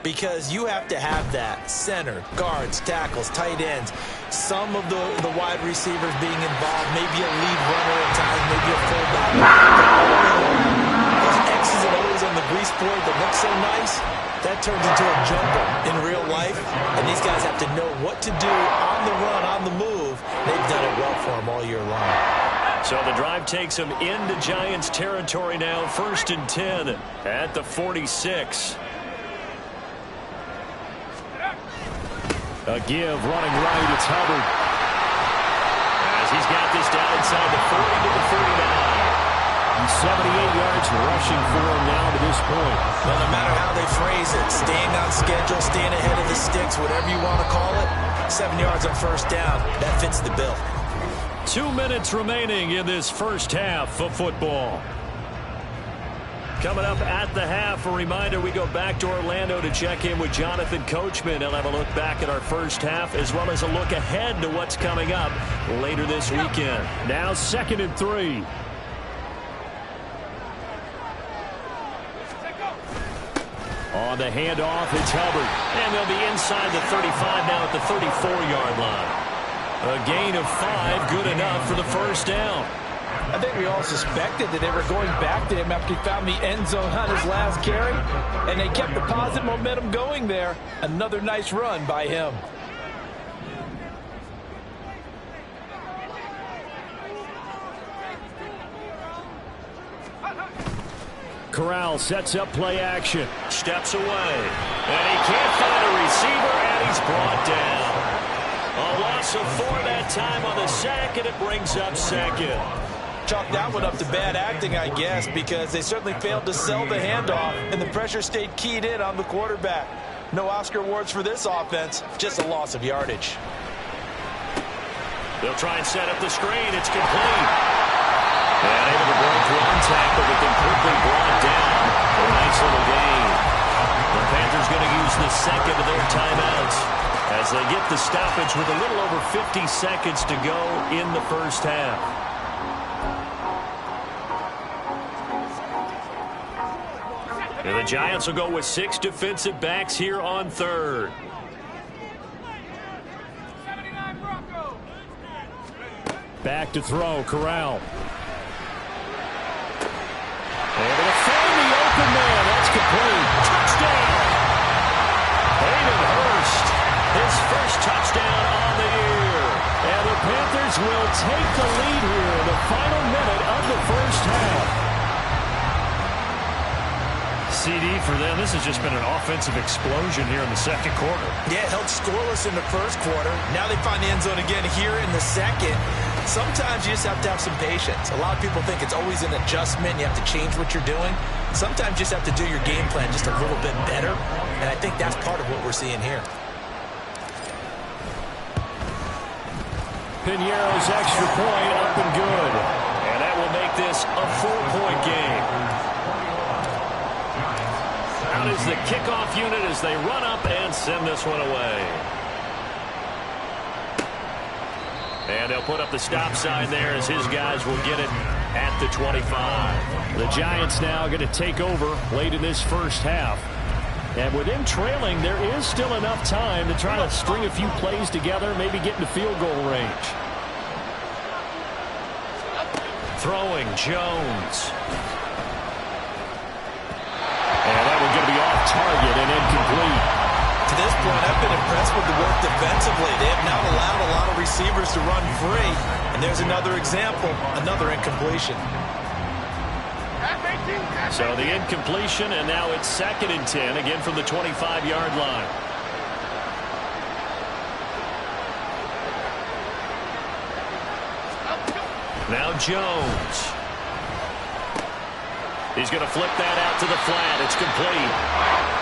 because you have to have that. Center, guards, tackles, tight ends, some of the wide receivers being involved, maybe a lead runner at times, maybe a fullback. Those X's and O's on the grease board that look so nice, that turns into a jumble in real life, and these guys have to know what to do on the run, on the move. They've done it well for them all year long. So the drive takes them into Giants territory now, 1st and 10 at the 46. A give, running right, it's Hubbard. As he's got this down inside the 40 to the 49. And 78 yards rushing for him now to this point. Well, no matter how they phrase it, staying on schedule, staying ahead of the sticks, whatever you want to call it, 7 yards on first down, that fits the bill. 2 minutes remaining in this first half of football. Coming up at the half, a reminder, we go back to Orlando to check in with Jonathan Coachman. He'll have a look back at our first half as well as a look ahead to what's coming up later this weekend. Now 2nd and 3. On the handoff, it's Hubbard. And they'll be inside the 35 now at the 34-yard line. A gain of 5, good enough for the first down. I think we all suspected that they were going back to him after he found the end zone on his last carry, and they kept the positive momentum going there. Another nice run by him. Corral sets up play action. Steps away. And he can't find a receiver, and he's brought down. A loss of 4 that time on the sack, and it brings up 2nd. Chalk that one up to bad acting, I guess, because they certainly failed to sell the handoff, and the pressure stayed keyed in on the quarterback. No Oscar awards for this offense, just a loss of yardage. They'll try and set up the screen. It's complete. And able to break one tackle, but then quickly brought down. A nice little gain. The Panthers going to use the second of their timeouts as they get the stoppage with a little over 50 seconds to go in the first half. And the Giants will go with 6 defensive backs here on 3rd. Back to throw, Corral. Able to find the open man. That's complete. Touchdown. Hayden Hurst, his first touchdown on the year. And the Panthers will take the lead here in the final minute of the first half. CD for them. This has just been an offensive explosion here in the second quarter. Yeah, held scoreless in the first quarter. Now they find the end zone again here in the second. Sometimes you just have to have some patience. A lot of people think it's always an adjustment. You have to change what you're doing. Sometimes you just have to do your game plan just a little bit better. And I think that's part of what we're seeing here. Piñeiro's extra point up and good. And that will make this a 4-point game. Out is the kickoff unit as they run up and send this one away. And they'll put up the stop sign there as his guys will get it at the 25. The Giants now going to take over late in this first half. And with them trailing, there is still enough time to try to string a few plays together, maybe get into field goal range. Throwing, Jones. And that one's going to be off target and incomplete. To this point, I've been impressed with the work defensively. They have not allowed a lot of receivers to run free. And there's another example, another incompletion. So the incompletion, and now it's 2nd and 10, again from the 25-yard line. Now Jones. He's going to flip that out to the flat. It's complete.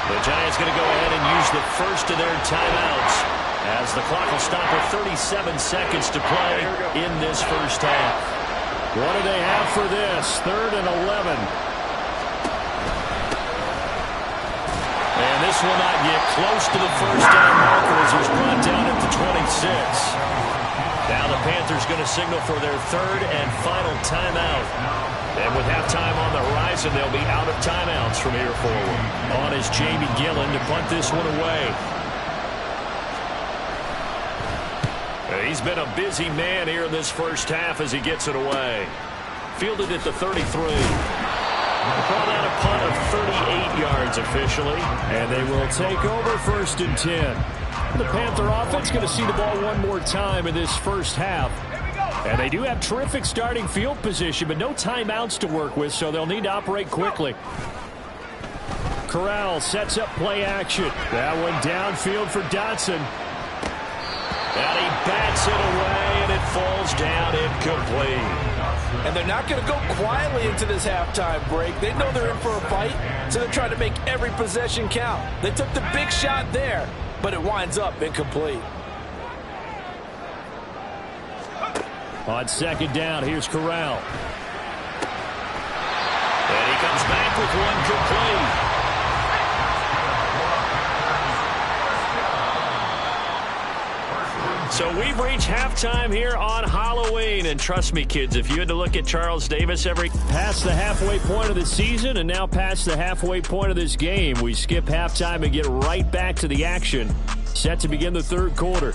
The Giants going to go ahead and use the first of their timeouts as the clock will stop with 37 seconds to play in this first half. What do they have for this? 3rd and 11. And this will not get close to the first down marker as it was brought down at the 26. Now the Panthers going to signal for their 3rd and final timeout. And with halftime on the horizon, they'll be out of timeouts from here forward. On is Jamie Gillen to punt this one away. He's been a busy man here in this first half as he gets it away. Fielded at the 33. Call that a punt of 38 yards officially. And they will take over 1st and 10. The Panther offense going to see the ball one more time in this first half. And they do have terrific starting field position, but no timeouts to work with, so they'll need to operate quickly. Corral sets up play action. That one downfield for Dotson. And he bats it away, and it falls down incomplete. And they're not going to go quietly into this halftime break. They know they're in for a fight, so they're trying to make every possession count. They took the big shot there, but it winds up incomplete. On 2nd down, here's Corral. And he comes back with one complete. So we've reached halftime here on Halloween. And trust me, kids, if you had to look at Charles Davis past the halfway point of the season and now past the halfway point of this game, we skip halftime and get right back to the action. Set to begin the 3rd quarter.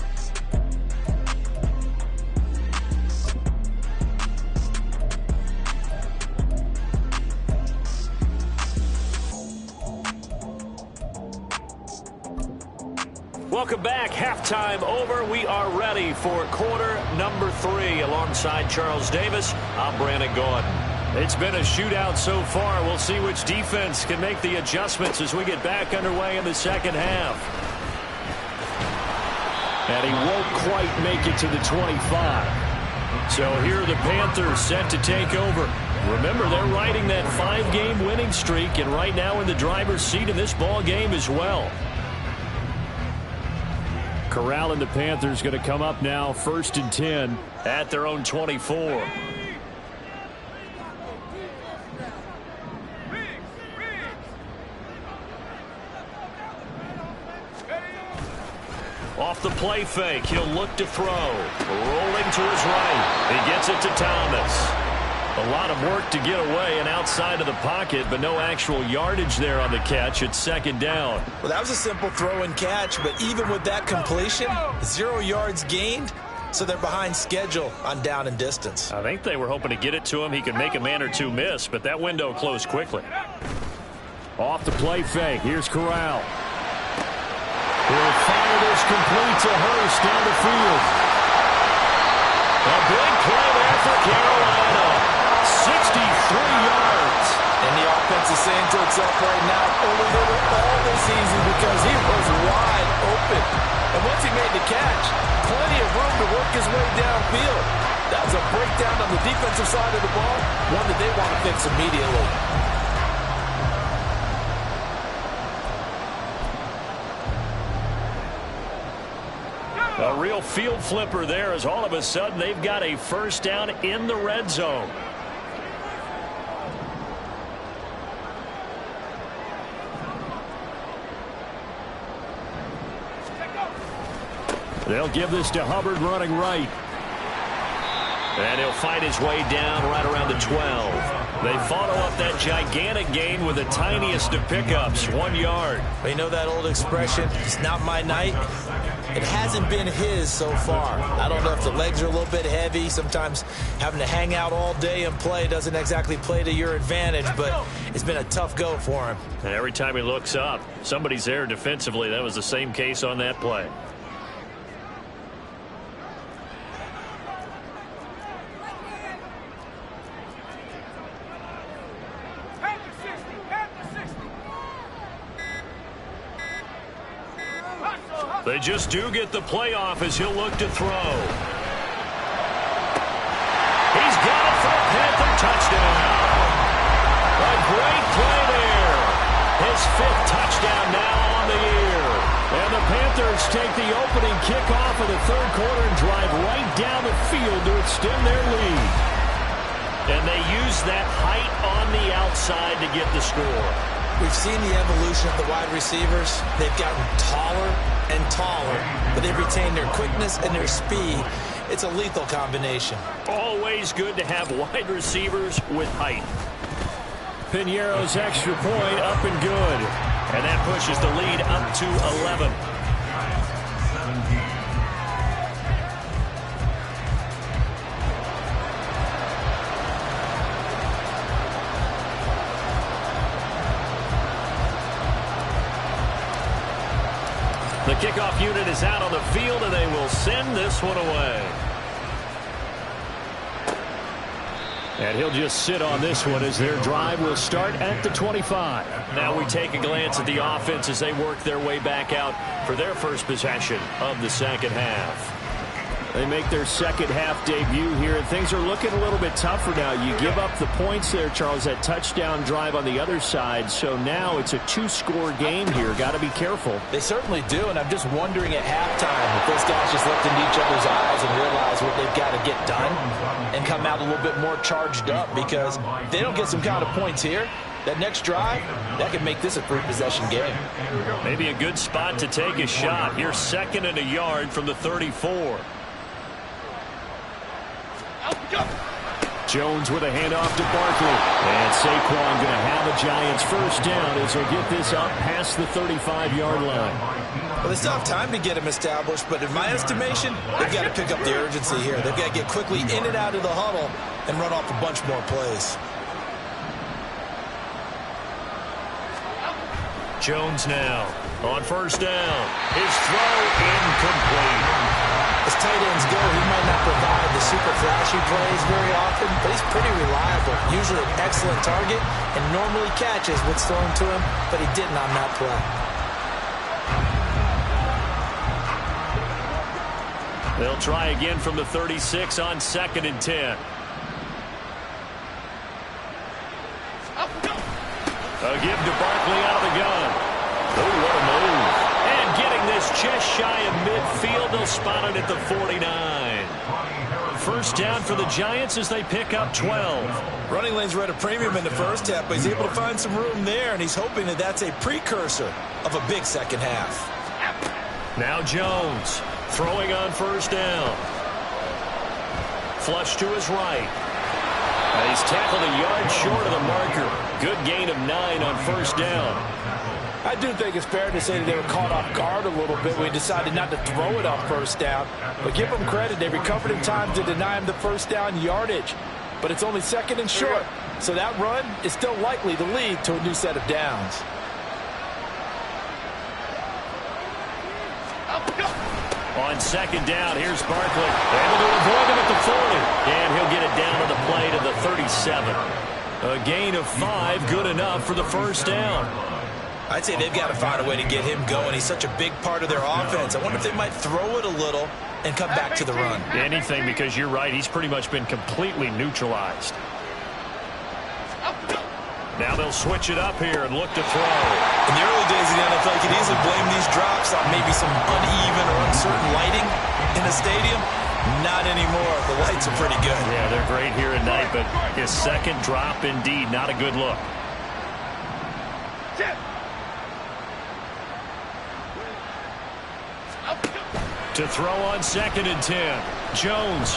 Welcome back. Halftime over. We are ready for quarter number 3. Alongside Charles Davis, I'm Brandon Gordon. It's been a shootout so far. We'll see which defense can make the adjustments as we get back underway in the second half. And he won't quite make it to the 25. So here are the Panthers set to take over. Remember, they're riding that 5-game winning streak, and right now in the driver's seat in this ball game as well. Corral and the Panthers going to come up now, 1st and 10 at their own 24. Off the play fake, he'll look to throw. Rolling to his right. He gets it to Thomas. A lot of work to get away and outside of the pocket, but no actual yardage there on the catch. It's 2nd down. Well, that was a simple throw and catch, but even with that completion, 0 yards gained, so they're behind schedule on down and distance. I think they were hoping to get it to him. He could make a man or two miss, but that window closed quickly. Off the play fake, here's Corral. He'll fire this complete to Hurst down the field. A big play there for Carolina. 63 yards. And the offense is saying to itself right now, only did it all this easy because he was wide open. And once he made the catch, plenty of room to work his way downfield. That was a breakdown on the defensive side of the ball, one that they want to fix immediately. A real field flipper there as all of a sudden they've got a 1st down in the red zone. They'll give this to Hubbard running right. And he'll fight his way down right around the 12. They follow up that gigantic gain with the tiniest of pickups, 1 yard. You know that old expression, it's not my night? It hasn't been his so far. I don't know if the legs are a little bit heavy. Sometimes having to hang out all day and play doesn't exactly play to your advantage, but it's been a tough go for him. And every time he looks up, somebody's there defensively. That was the same case on that play. They just do get the playoff as he'll look to throw. He's got it for a Panther touchdown. A great play there. His 5th touchdown now on the year. And the Panthers take the opening kickoff of the 3rd quarter and drive right down the field to extend their lead. And they use that height on the outside to get the score. We've seen the evolution of the wide receivers. They've gotten taller and taller, but they've retained their quickness and their speed. It's a lethal combination. Always good to have wide receivers with height. Piñeiro's extra point up and good. And that pushes the lead up to 11. The kickoff unit is out on the field, and they will send this one away. And he'll just sit on this one as their drive will start at the 25. Now we take a glance at the offense as they work their way back out for their first possession of the second half. They make their second half debut here, and things are looking a little bit tougher now. You give up the points there, Charles, that touchdown drive on the other side. So now it's a two-score game here. Got to be careful. They certainly do, and I'm just wondering at halftime if those guys just looked into each other's eyes and realize what they've got to get done and come out a little bit more charged up, because if they don't get some kind of points here, that next drive, that could make this a three-possession game. Maybe a good spot to take a shot. Here's 2nd and a yard from the 34. Jones with a handoff to Barkley. And Saquon going to have a Giants first down as they get this up past the 35-yard line. Well, they still have time to get him established, but in my estimation, they've got to pick up the urgency here. They've got to get quickly in and out of the huddle and run off a bunch more plays. Jones now on first down. His throw incomplete. As tight ends go, he might not provide the super flashy plays very often, but he's pretty reliable. Usually an excellent target and normally catches what's thrown to him, but he didn't on that play. They'll try again from the 36 on 2nd and 10. A give to Barkley out of the gun. Oh, what a move. And getting this just shy of midfield. They'll spot it at the 49. First down for the Giants as they pick up 12. Running lanes were at a premium in the first half, but he's able to find some room there, and he's hoping that that's a precursor of a big second half. Now Jones throwing on first down. Flush to his right. And he's tackled a yard short of the marker. Good gain of 9 on first down. I do think it's fair to say that they were caught off guard a little bit when he decided not to throw it on first down. But give them credit. They recovered in time to deny him the first down yardage. But it's only 2nd and short. So that run is still likely to lead to a new set of downs. On 2nd down, here's Barkley. Able to avoid him at the 40. And he'll get it down to the play to the 37. A gain of 5, good enough for the first down. I'd say they've got to find a way to get him going. He's such a big part of their offense. I wonder if they might throw it a little and come back to the run. Anything, because you're right. He's pretty much been completely neutralized. Now they'll switch it up here and look to throw. In the early days of the NFL, you could easily blame these drops on maybe some uneven or uncertain lighting in the stadium. Not anymore. The lights are pretty good. Yeah, they're great here at night, but his second drop, indeed, not a good look. To throw on 2nd and 10. Jones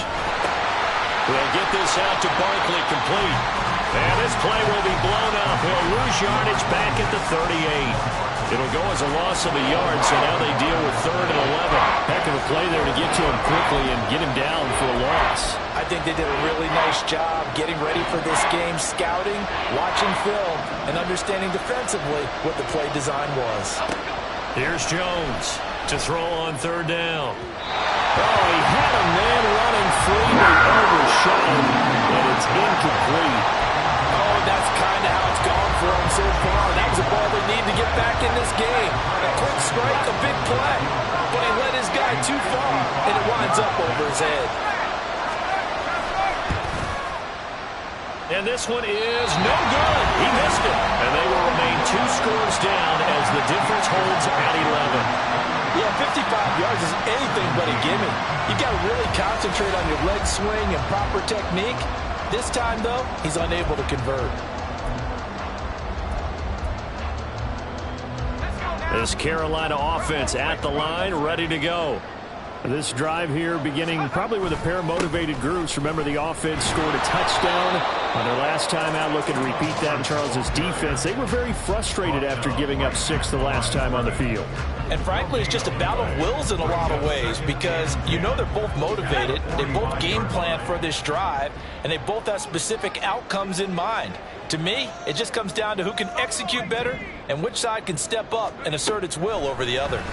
will get this out to Barkley, complete. And this play will be blown up. He'll lose yardage back at the 38. It'll go as a loss of a yard, so now they deal with 3rd and 11. Heck of a play there to get to him quickly and get him down for a loss. I think they did a really nice job getting ready for this game, scouting, watching film, and understanding defensively what the play design was. Here's Jones to throw on 3rd down. Oh, he had a man running free, but overshot him, and it's incomplete. Oh, that's kind of how it's gone for him so far. That was a ball they need to get back in this game. A quick strike, a big play. But he led his guy too far, and it winds up over his head. And this one is no good. He missed it. And they will remain 2 scores down as the difference holds at 11. Yeah, 55 yards is anything but a gimme. You got to really concentrate on your leg swing and proper technique. This time, though, he's unable to convert. This Carolina offense at the line, ready to go. This drive here beginning probably with a pair of motivated groups. Remember, the offense scored a touchdown on their last time out. Looking to repeat that in Charles's defense. They were very frustrated after giving up 6 the last time on the field. And frankly, it's just a battle of wills in a lot of ways because you know they're both motivated. They both game plan for this drive, and they both have specific outcomes in mind. To me, it just comes down to who can execute better and which side can step up and assert its will over the other.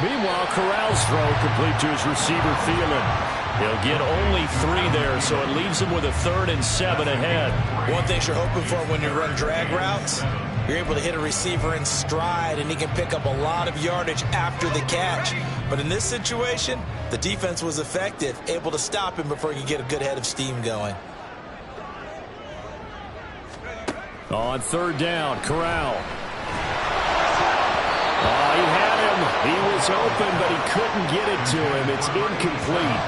Meanwhile, Corral's throw complete to his receiver, Thielen. He'll get only 3 there, so it leaves him with a 3rd and 7 ahead. One thing you're hoping for when you run drag routes, you're able to hit a receiver in stride, and he can pick up a lot of yardage after the catch. But in this situation, the defense was effective, able to stop him before he could get a good head of steam going. On 3rd down, Corral. He had him. He was open, but he couldn't get it to him. It's incomplete.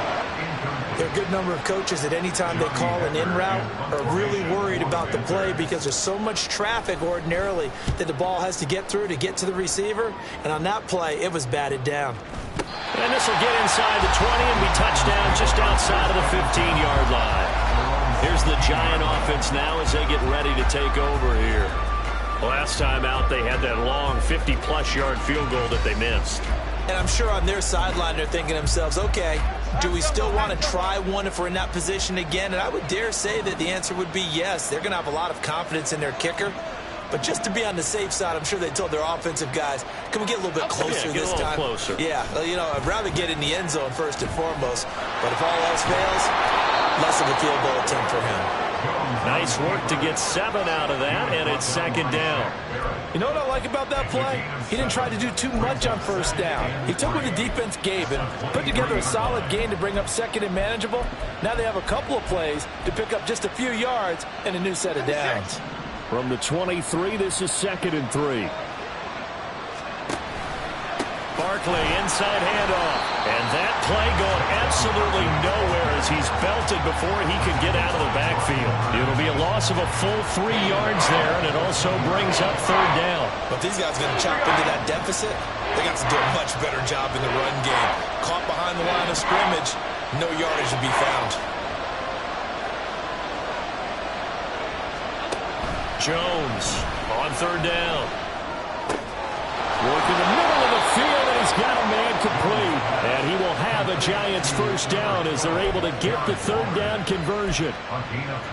There are a good number of coaches that any time they call an in route are really worried about the play because there's so much traffic ordinarily that the ball has to get through to get to the receiver. And on that play, it was batted down. And this will get inside the 20 and be touchdown just outside of the 15-yard line. Here's the Giant offense now as they get ready to take over here. Last time out, they had that long 50-plus yard field goal that they missed. And I'm sure on their sideline they're thinking to themselves, okay, do we still want to try one if we're in that position again? And I would dare say that the answer would be yes. They're going to have a lot of confidence in their kicker. But just to be on the safe side, I'm sure they told their offensive guys, can we get a little bit closer this time? Closer. Yeah, you know, I'd rather get in the end zone first and foremost. But if all else fails, less of a field goal attempt for him. Nice work to get 7 out of that, and it's 2nd down. You know what I like about that play? He didn't try to do too much on 1st down. He took what the defense gave him, put together a solid gain to bring up 2nd and manageable. Now they have a couple of plays to pick up just a few yards and a new set of downs. From the 23, this is 2nd and 3. Barkley, inside handoff. And that play going absolutely nowhere as he's belted before he could get out of the backfield. It'll be a loss of a full 3 yards there, and it also brings up 3rd down. But these guys are going to chop into that deficit. They got to do a much better job in the run game. Caught behind the line of scrimmage, no yardage to be found. Jones on 3rd down. Working the middle of the field, and he's got a man complete. And he will have a Giants 1st down as they're able to get the 3rd down conversion.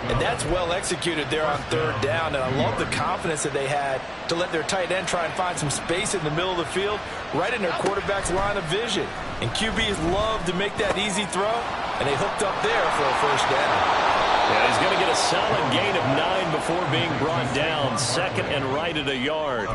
And that's well executed there on 3rd down. And I love the confidence that they had to let their tight end try and find some space in the middle of the field, right in their quarterback's line of vision. And QBs love to make that easy throw, and they hooked up there for a 1st down. Yeah, he's going to get a solid gain of 9 before being brought down. 2nd and right at a yard.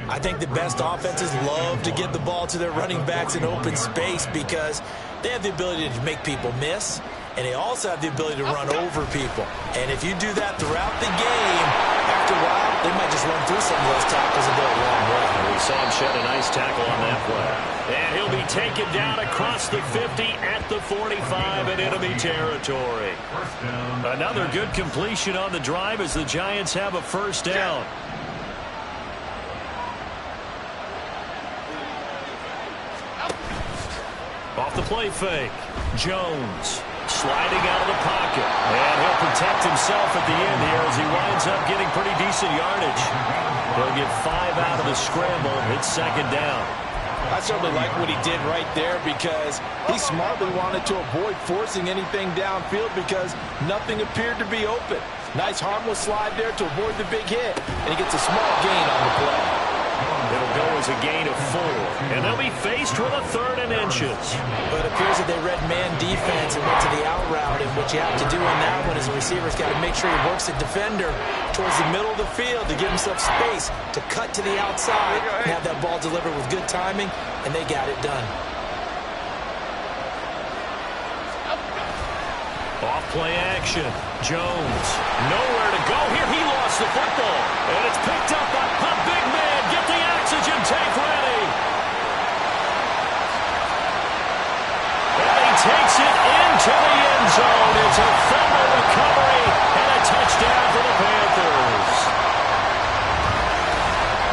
I think the best offenses love to get the ball to their running backs in open space because they have the ability to make people miss, and they also have the ability to run over people. And if you do that throughout the game, after a while, they might just run through some of those tackles and go a long way. We saw him shed a nice tackle on that play. And he'll be taken down across the 50 at the 45 in enemy territory. Another good completion on the drive as the Giants have a 1st down. Off the play fake, Jones sliding out of the pocket. And he'll protect himself at the end here as he winds up getting pretty decent yardage. He'll get 5 out of the scramble. It's 2nd down. I certainly like what he did right there because he smartly wanted to avoid forcing anything downfield because nothing appeared to be open. Nice harmless slide there to avoid the big hit, and he gets a small gain on the play. It'll go as a gain of 4, and they'll be faced with a 3rd and inches. But it appears that they read man defense and went to the out route, and what you have to do on that one is the receiver's got to make sure he works the defender towards the middle of the field to give himself space to cut to the outside and have that ball delivered with good timing, and they got it done. Off play action. Jones. Nowhere to go here. He lost the football. And it's picked up by a big man. Get the oxygen tank ready. And he takes it into the end zone. It's a fumble recovery and a touchdown for the Panthers.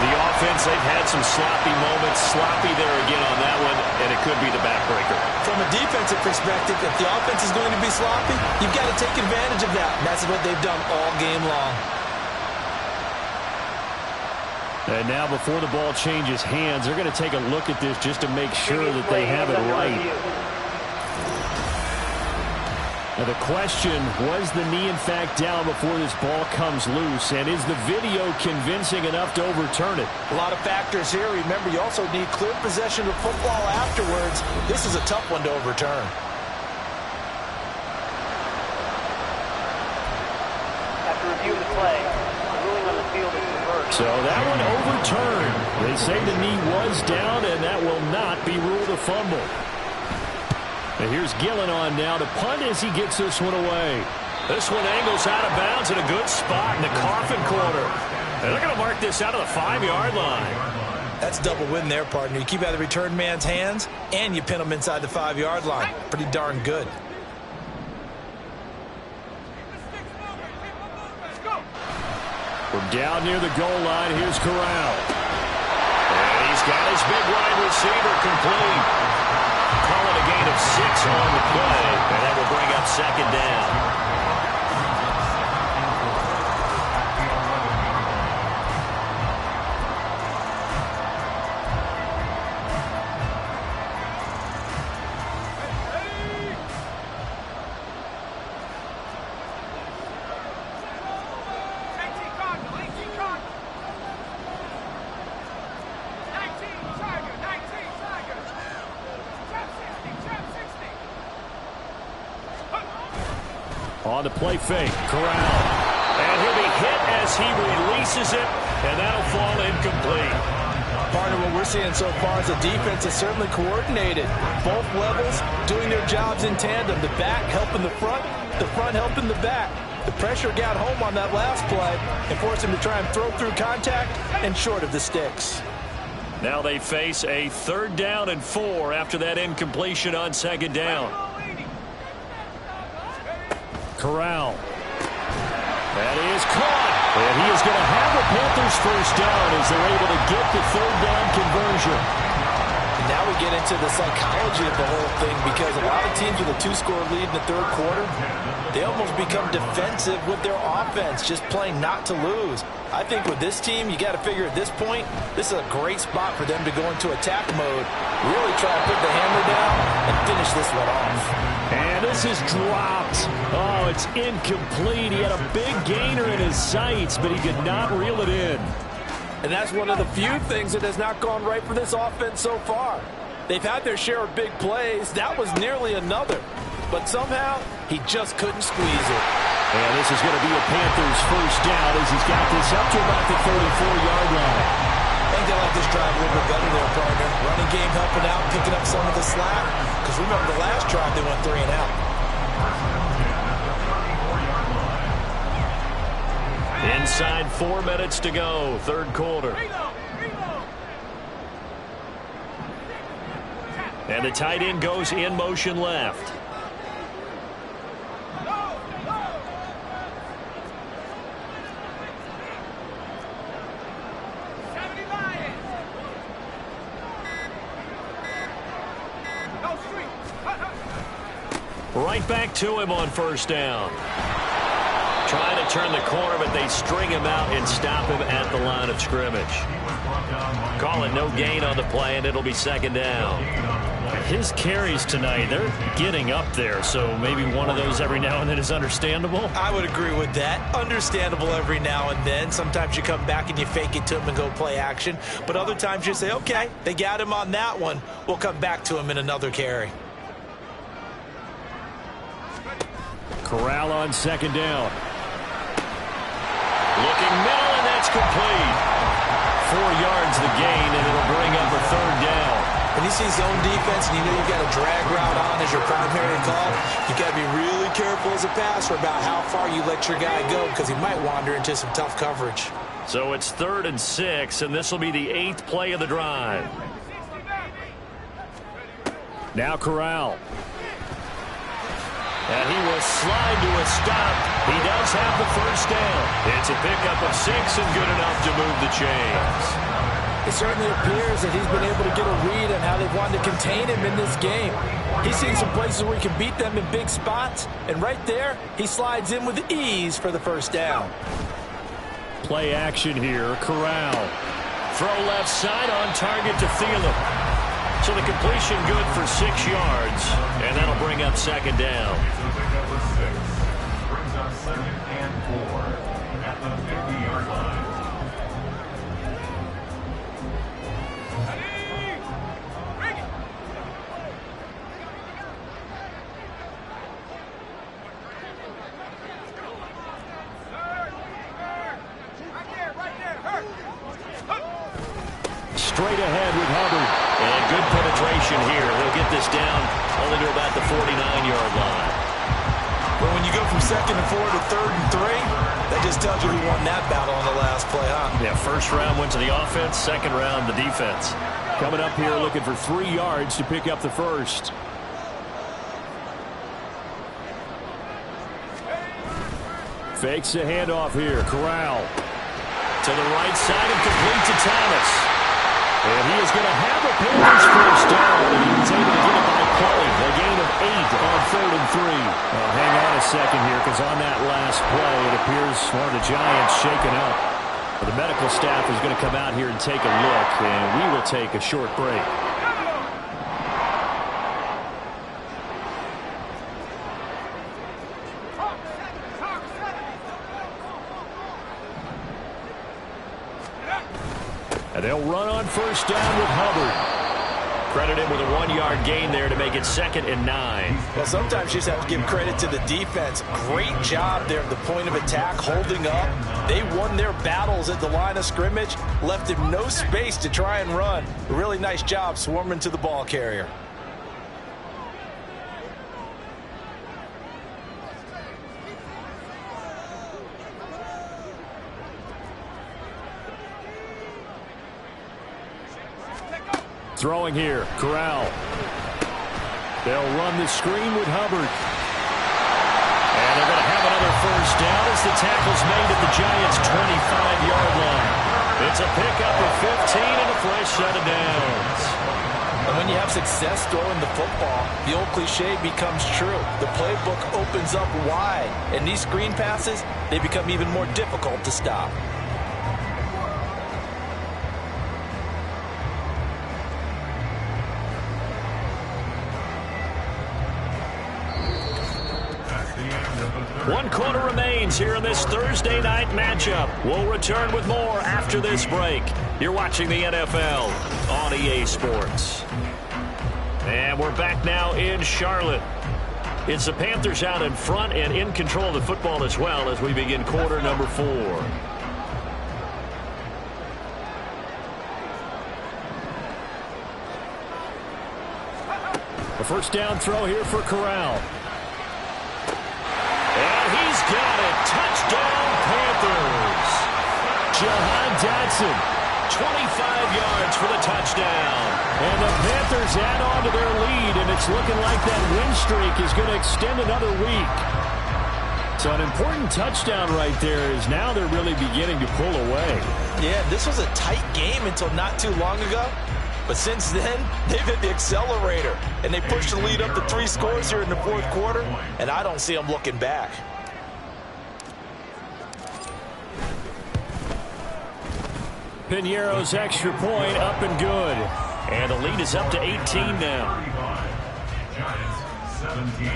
The offense, they've had some sloppy moments. Sloppy there again on that one, and it could be the backbreaker. From a defensive perspective, if the offense is going to be sloppy, you've got to take advantage of that. And that's what they've done all game long. And now before the ball changes hands, they're going to take a look at this just to make sure that they have it right. Now the question, was the knee in fact down before this ball comes loose? And is the video convincing enough to overturn it? A lot of factors here. Remember, you also need clear possession of football afterwards. This is a tough one to overturn. After review of the play, the ruling on the field is reversed. So that one overturned. They say the knee was down, and that will not be ruled a fumble. And here's Gillen on now to punt as he gets this one away. This one angles out of bounds in a good spot in the coffin corner. And they're going to mark this out of the 5-yard line. That's double win there, partner. You keep out of the return man's hands, and you pin him inside the 5-yard line. Pretty darn good. We're down near the goal line. Here's Corral. And he's got his big wide receiver complete. Calling a gain of 6 on the play, and that will bring up second down. On the play fake, Corral. And he'll be hit as he releases it, and that'll fall incomplete. Partner, what we're seeing so far is the defense is certainly coordinated. Both levels doing their jobs in tandem. The back helping the front helping the back. The pressure got home on that last play and forced him to try and throw through contact and short of the sticks. Now they face a 3rd down and 4 after that incompletion on 2nd down. Corral. That is caught. And he is going to have the Panthers first down as they're able to get the 3rd down conversion. And now we get into the psychology of the whole thing, because a lot of teams with a 2-score lead in the 3rd quarter, they almost become defensive with their offense, just playing not to lose. I think with this team, you got to figure at this point, this is a great spot for them to go into attack mode, really try to put the hammer down and finish this one off. And this is dropped. Oh, it's incomplete. He had a big gainer in his sights, but he could not reel it in. And that's one of the few things that has not gone right for this offense so far. They've had their share of big plays. That was nearly another. But somehow, he just couldn't squeeze it. And this is going to be a Panthers first down as he's got this up to about the 34-yard line. I think they like this drive a little bit better there, partner. Running game helping out, picking up some of the slack. Because remember, the last drive, they went 3 and out. Inside 4 minutes to go, 3rd quarter. And the tight end goes in motion left. Right back to him on first down. Trying to turn the corner, but they string him out and stop him at the line of scrimmage. Call it no gain on the play, and it'll be 2nd down. His carries tonight, they're getting up there, so maybe one of those every now and then is understandable. I would agree with that. Understandable every now and then. Sometimes you come back and you fake it to him and go play action. But other times you say, okay, they got him on that one. We'll come back to him in another carry. Corral on 2nd down. Looking middle, and that's complete. 4 yards the gain, and it'll bring up a 3rd down. When you see zone defense and you know you've got a drag route on as your primary call, you've got to be really careful as a passer about how far you let your guy go, because he might wander into some tough coverage. So it's 3rd and 6, and this will be the 8th play of the drive. Now Corral. And he will slide to a stop. He does have the first down. It's a pickup of 6 and good enough to move the chains. It certainly appears that he's been able to get a read on how they've wanted to contain him in this game. He's seen some places where he can beat them in big spots, and right there, he slides in with ease for the first down. Play action here. Corral. Throw left side on target to Thielen. So the completion good for 6 yards, and that'll bring up second down. So pickup of 6 brings up 2nd and 4 at the 50-yard line. Straight ahead with Hubbard. And good penetration here. They'll get this down only to about the 49-yard line. But when you go from 2nd and 4 to 3rd and 3, that just tells you who won that battle on the last play, huh? Yeah, first round went to the offense, second round the defense. Coming up here looking for 3 yards to pick up the first. Fakes the handoff here. Corral. To the right side and complete to Thomas. And he is going to have a Panthers first down, and he was able to get it by play. A gain of 8 on 3rd and 3. Hang on a second here, because on that last play, it appears one of the Giants shaken up. The medical staff is going to come out here and take a look, and we will take a short break. And they'll run on first down with Hubbard. Credit him with a 1-yard gain there to make it 2nd and 9. Well, sometimes you just have to give credit to the defense. Great job there at the point of attack, holding up. They won their battles at the line of scrimmage, left him no space to try and run. A really nice job swarming to the ball carrier. Throwing here, Corral. They'll run the screen with Hubbard. And they're going to have another first down as the tackle's made at the Giants' 25-yard line. It's a pickup of 15 and a fresh set of downs. And when you have success throwing the football, the old cliche becomes true. The playbook opens up wide, and these screen passes, they become even more difficult to stop. One quarter remains here in this Thursday night matchup. We'll return with more after this break. You're watching the NFL on EA Sports. And we're back now in Charlotte. It's the Panthers out in front and in control of the football as well as we begin quarter number 4. A first down throw here for Corral. And he's got it. Touchdown, Panthers. Jahan Dotson, 25 yards for the touchdown. And the Panthers add on to their lead, and it's looking like that win streak is going to extend another week. So an important touchdown right there is now they're really beginning to pull away. Yeah, this was a tight game until not too long ago. But since then, they've hit the accelerator, and they pushed the lead up to 3 scores here in the 4th quarter, and I don't see them looking back. Piñeiro's extra point up and good. And the lead is up to 18 now. Giants 17.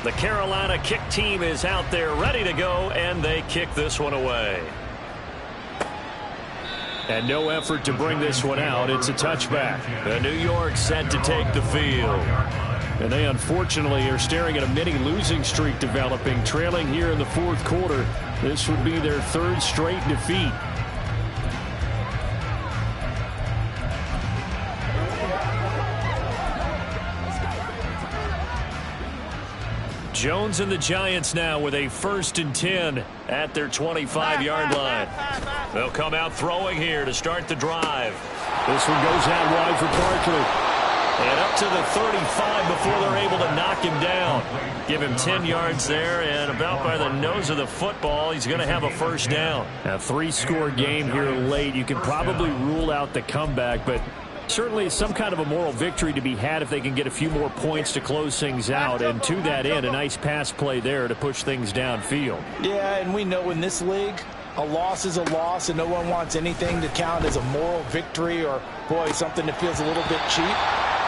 The Carolina kick team is out there ready to go, and they kick this one away. And no effort to bring this one out. It's a touchback. The New York set to take the field. And they unfortunately are staring at a mini losing streak developing, trailing here in the 4th quarter. This would be their 3rd straight defeat. Jones and the Giants now with a 1st and 10 at their 25-yard line. They'll come out throwing here to start the drive. This one goes out wide for Barkley. And up to the 35 before they're able to knock him down. Give him 10 yards there, and about by the nose of the football, he's going to have a first down. A 3-score game here late. You can probably rule out the comeback, but certainly some kind of a moral victory to be had if they can get a few more points to close things out. And to that end, a nice pass play there to push things downfield. Yeah, and we know in this league, a loss is a loss, and no one wants anything to count as a moral victory or, boy, something that feels a little bit cheap.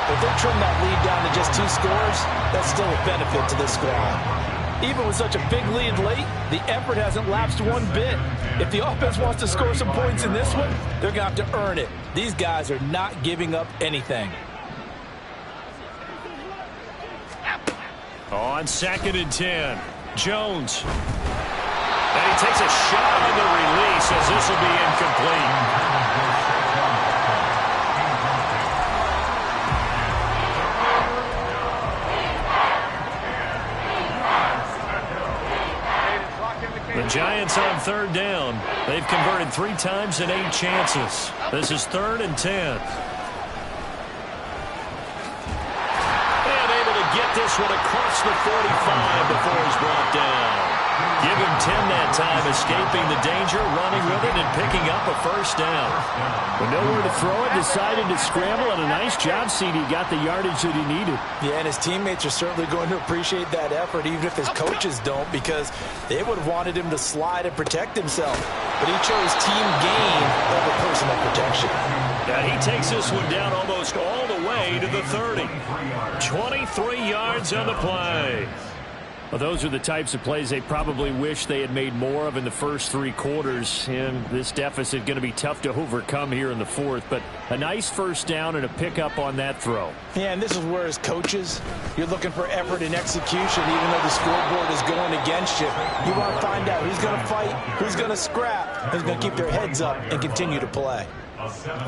If they trim that lead down to just 2 scores, that's still a benefit to this squad. Even with such a big lead late, the effort hasn't lapsed one bit. If the offense wants to score some points in this one, they're going to have to earn it. These guys are not giving up anything. On 2nd and 10, Jones. And he takes a shot on the release as this will be incomplete. The Giants on 3rd down. They've converted 3 times in 8 chances. This is 3rd and 10. And able to get this one across the 45 before he's brought down. Give him 10 that time, escaping the danger, running with it, and picking up a first down. With nowhere to throw it, decided to scramble, and a nice job, CD. Got the yardage that he needed. Yeah, and his teammates are certainly going to appreciate that effort, even if his coaches don't, because they would have wanted him to slide and protect himself. But he chose team gain over personal protection. Yeah, he takes this one down almost all the way to the 30. 23 yards on the play. Well, those are the types of plays they probably wish they had made more of in the first 3 quarters. And this deficit going to be tough to overcome here in the 4th. But a nice first down and a pickup on that throw. Yeah, and this is where, as coaches, you're looking for effort and execution, even though the scoreboard is going against you. You want to find out who's going to fight, who's going to scrap, who's going to keep their heads up and continue to play.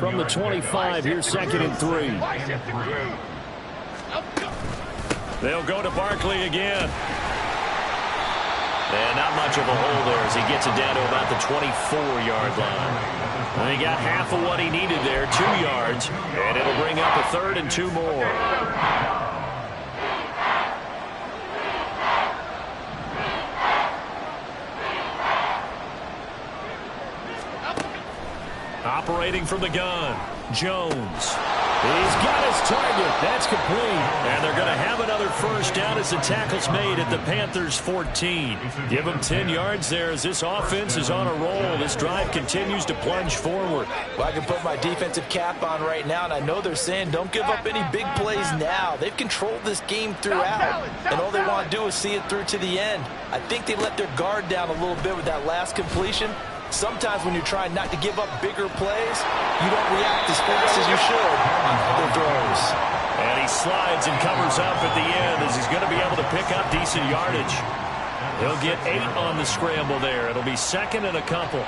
From the 25, here's 2nd and 3. They'll go to Barkley again. And not much of a hole there as he gets it down to about the 24-yard line. And he got half of what he needed there, 2 yards, and it'll bring up a 3rd and 2 more. Operating from the gun, Jones. He's got his target. That's complete. And they're going to have another first down as the tackle's made at the Panthers' 14. Give them 10 yards there as this offense is on a roll. This drive continues to plunge forward. Well, I can put my defensive cap on right now, and I know they're saying don't give up any big plays now. They've controlled this game throughout, and all they want to do is see it through to the end. I think they let their guard down a little bit with that last completion. Sometimes when you're trying not to give up bigger plays, you don't react as fast as you should on other throws. And he slides and covers up at the end as he's going to be able to pick up decent yardage. He'll get 8 on the scramble there. It'll be 2nd and a couple.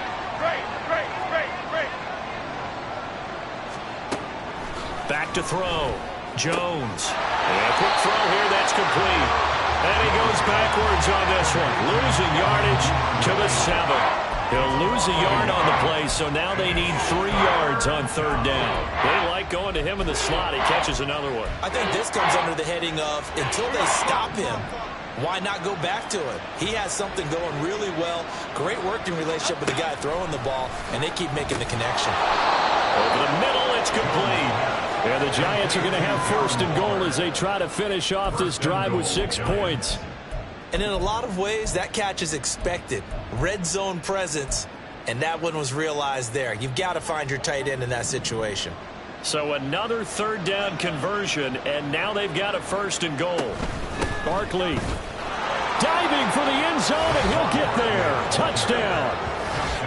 Back to throw. Jones. And a quick throw here. That's complete. And he goes backwards on this one. Losing yardage to the 7. He'll lose a yard on the play, so now they need 3 yards on 3rd down. They like going to him in the slot. He catches another one. I think this comes under the heading of, until they stop him, why not go back to it? He has something going really well. Great working relationship with the guy throwing the ball, and they keep making the connection. Over the middle, it's complete. And the Giants are going to have 1st and goal as they try to finish off this drive with 6 points. And in a lot of ways, that catch is expected. Red zone presence, and that one was realized there. You've got to find your tight end in that situation. So another 3rd down conversion, and now they've got a 1st and goal. Barkley diving for the end zone, and he'll get there. Touchdown.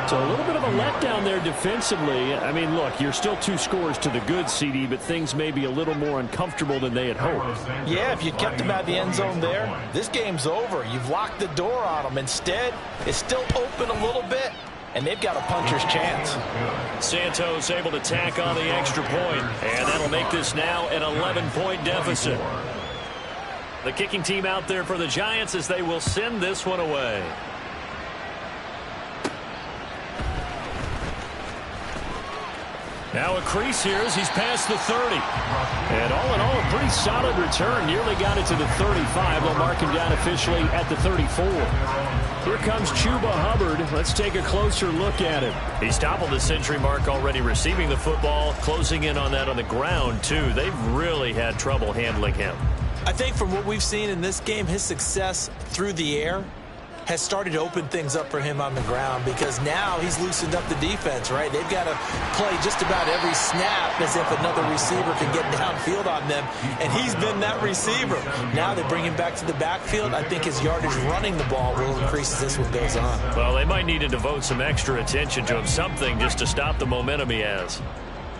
So a little bit of a letdown there defensively. I mean, look, you're still 2 scores to the good, CD, but things may be a little more uncomfortable than they had hoped. Yeah, if you kept them out of the end zone there, this game's over. You've locked the door on them. Instead, it's still open a little bit, and they've got a puncher's chance. Santos able to tack on the extra point, and that'll make this now an 11-point deficit. The kicking team out there for the Giants as they will send this one away. Now a crease here as he's past the 30. And all in all, a pretty solid return. Nearly got it to the 35. They'll mark him down officially at the 34. Here comes Chuba Hubbard. Let's take a closer look at him. He's toppled the century mark already receiving the football, closing in on that on the ground, too. They've really had trouble handling him. I think from what we've seen in this game, his success through the air has started to open things up for him on the ground, because now he's loosened up the defense, right? They've got to play just about every snap as if another receiver can get downfield on them, and he's been that receiver. Now they bring him back to the backfield. I think his yardage running the ball will increase as this one goes on. Well, they might need to devote some extra attention to him, something just to stop the momentum he has.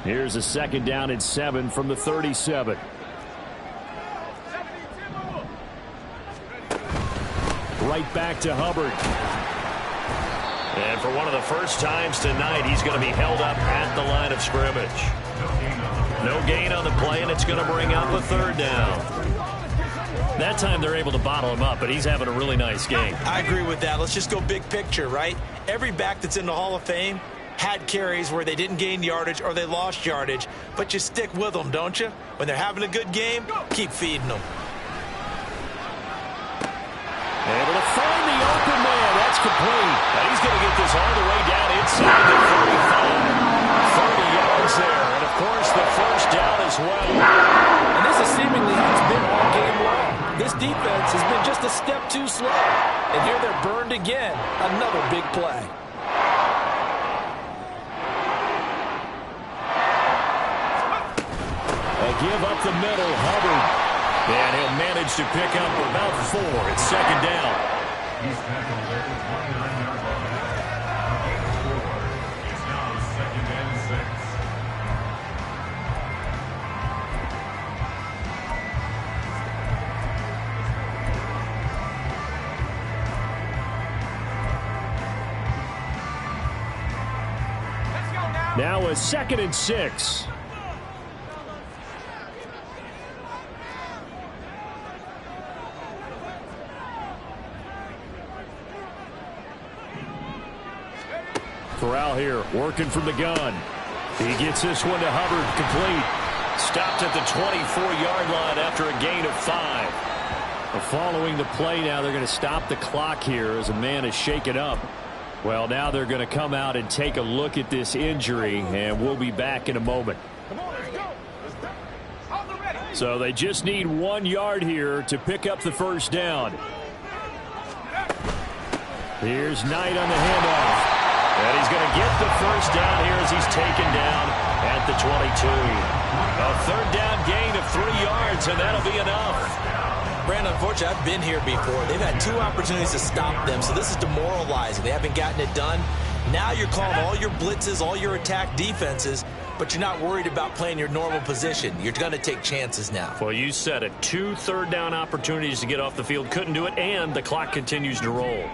Here's a 2nd down and 7 from the 37. Right back to Hubbard. And for one of the first times tonight, he's going to be held up at the line of scrimmage. No gain on the play, and it's going to bring up a 3rd down. That time they're able to bottle him up, but he's having a really nice game. I agree with that. Let's just go big picture, right? Every back that's in the Hall of Fame had carries where they didn't gain yardage or they lost yardage, but you stick with them, don't you? When they're having a good game, keep feeding them. Able to find the open man. That's complete. And he's going to get this all the way down inside the 35. 30 yards there. And, of course, the first down as well. And this is seemingly how it's been all game long. This defense has been just a step too slow. And here they're burned again. Another big play. A give up the middle. Hubbard. And he'll manage to pick up about 4. It's 2nd down. He's tackled at the 29-yard line. It's now 2nd and 6. Now a 2nd and 6. Corral here, working from the gun. He gets this one to Hubbard, complete. Stopped at the 24-yard line after a gain of 5. Following the play now, they're going to stop the clock here as a man is shaken up. Well, now they're going to come out and take a look at this injury, and we'll be back in a moment. So they just need 1 yard here to pick up the first down. Here's Knight on the handoff. And he's going to get the first down here as he's taken down at the 22. A 3rd down gain of 3 yards, and that'll be enough. Brandon, unfortunately, I've been here before. They've had 2 opportunities to stop them, so this is demoralizing. They haven't gotten it done. Now you're calling all your blitzes, all your attack defenses, but you're not worried about playing your normal position. You're going to take chances now. Well, you said it. 2 3rd down opportunities to get off the field. Couldn't do it, and the clock continues to roll.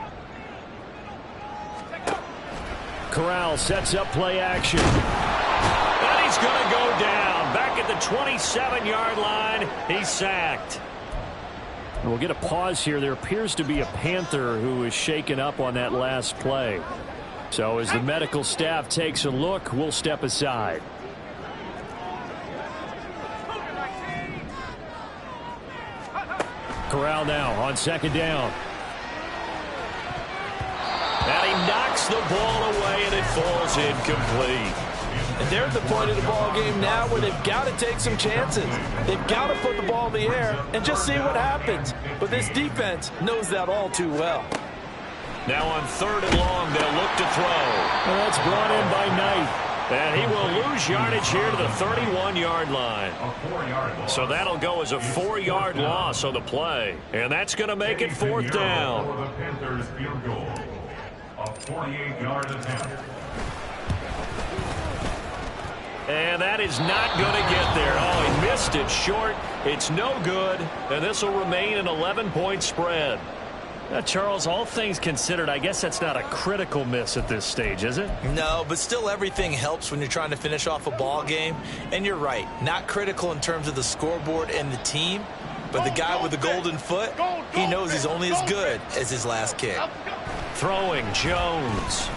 Corral sets up play action. And he's going to go down. Back at the 27-yard line. He's sacked. And we'll get a pause here. There appears to be a Panther who is shaken up on that last play. So as the medical staff takes a look, we'll step aside. Corral now on 2nd down. And he knocks the ball away, and it falls incomplete. And they're at the point of the ball game now where they've got to take some chances. They've got to put the ball in the air and just see what happens. But this defense knows that all too well. Now on 3rd and long, they'll look to throw. And that's brought in by Knight. And he will lose yardage here to the 31-yard line. So that'll go as a 4-yard loss on the play. And that's going to make it 4th down. For the Panthers field goal. A 48-yard attempt. And that is not going to get there. Oh, he missed it short. It's no good. And this will remain an 11-point spread. Charles, all things considered, I guess that's not a critical miss at this stage, is it? No, but still everything helps when you're trying to finish off a ball game. And you're right, not critical in terms of the scoreboard and the team, but the guy with the golden foot, he knows he's only as good as his last kick. Throwing, Jones.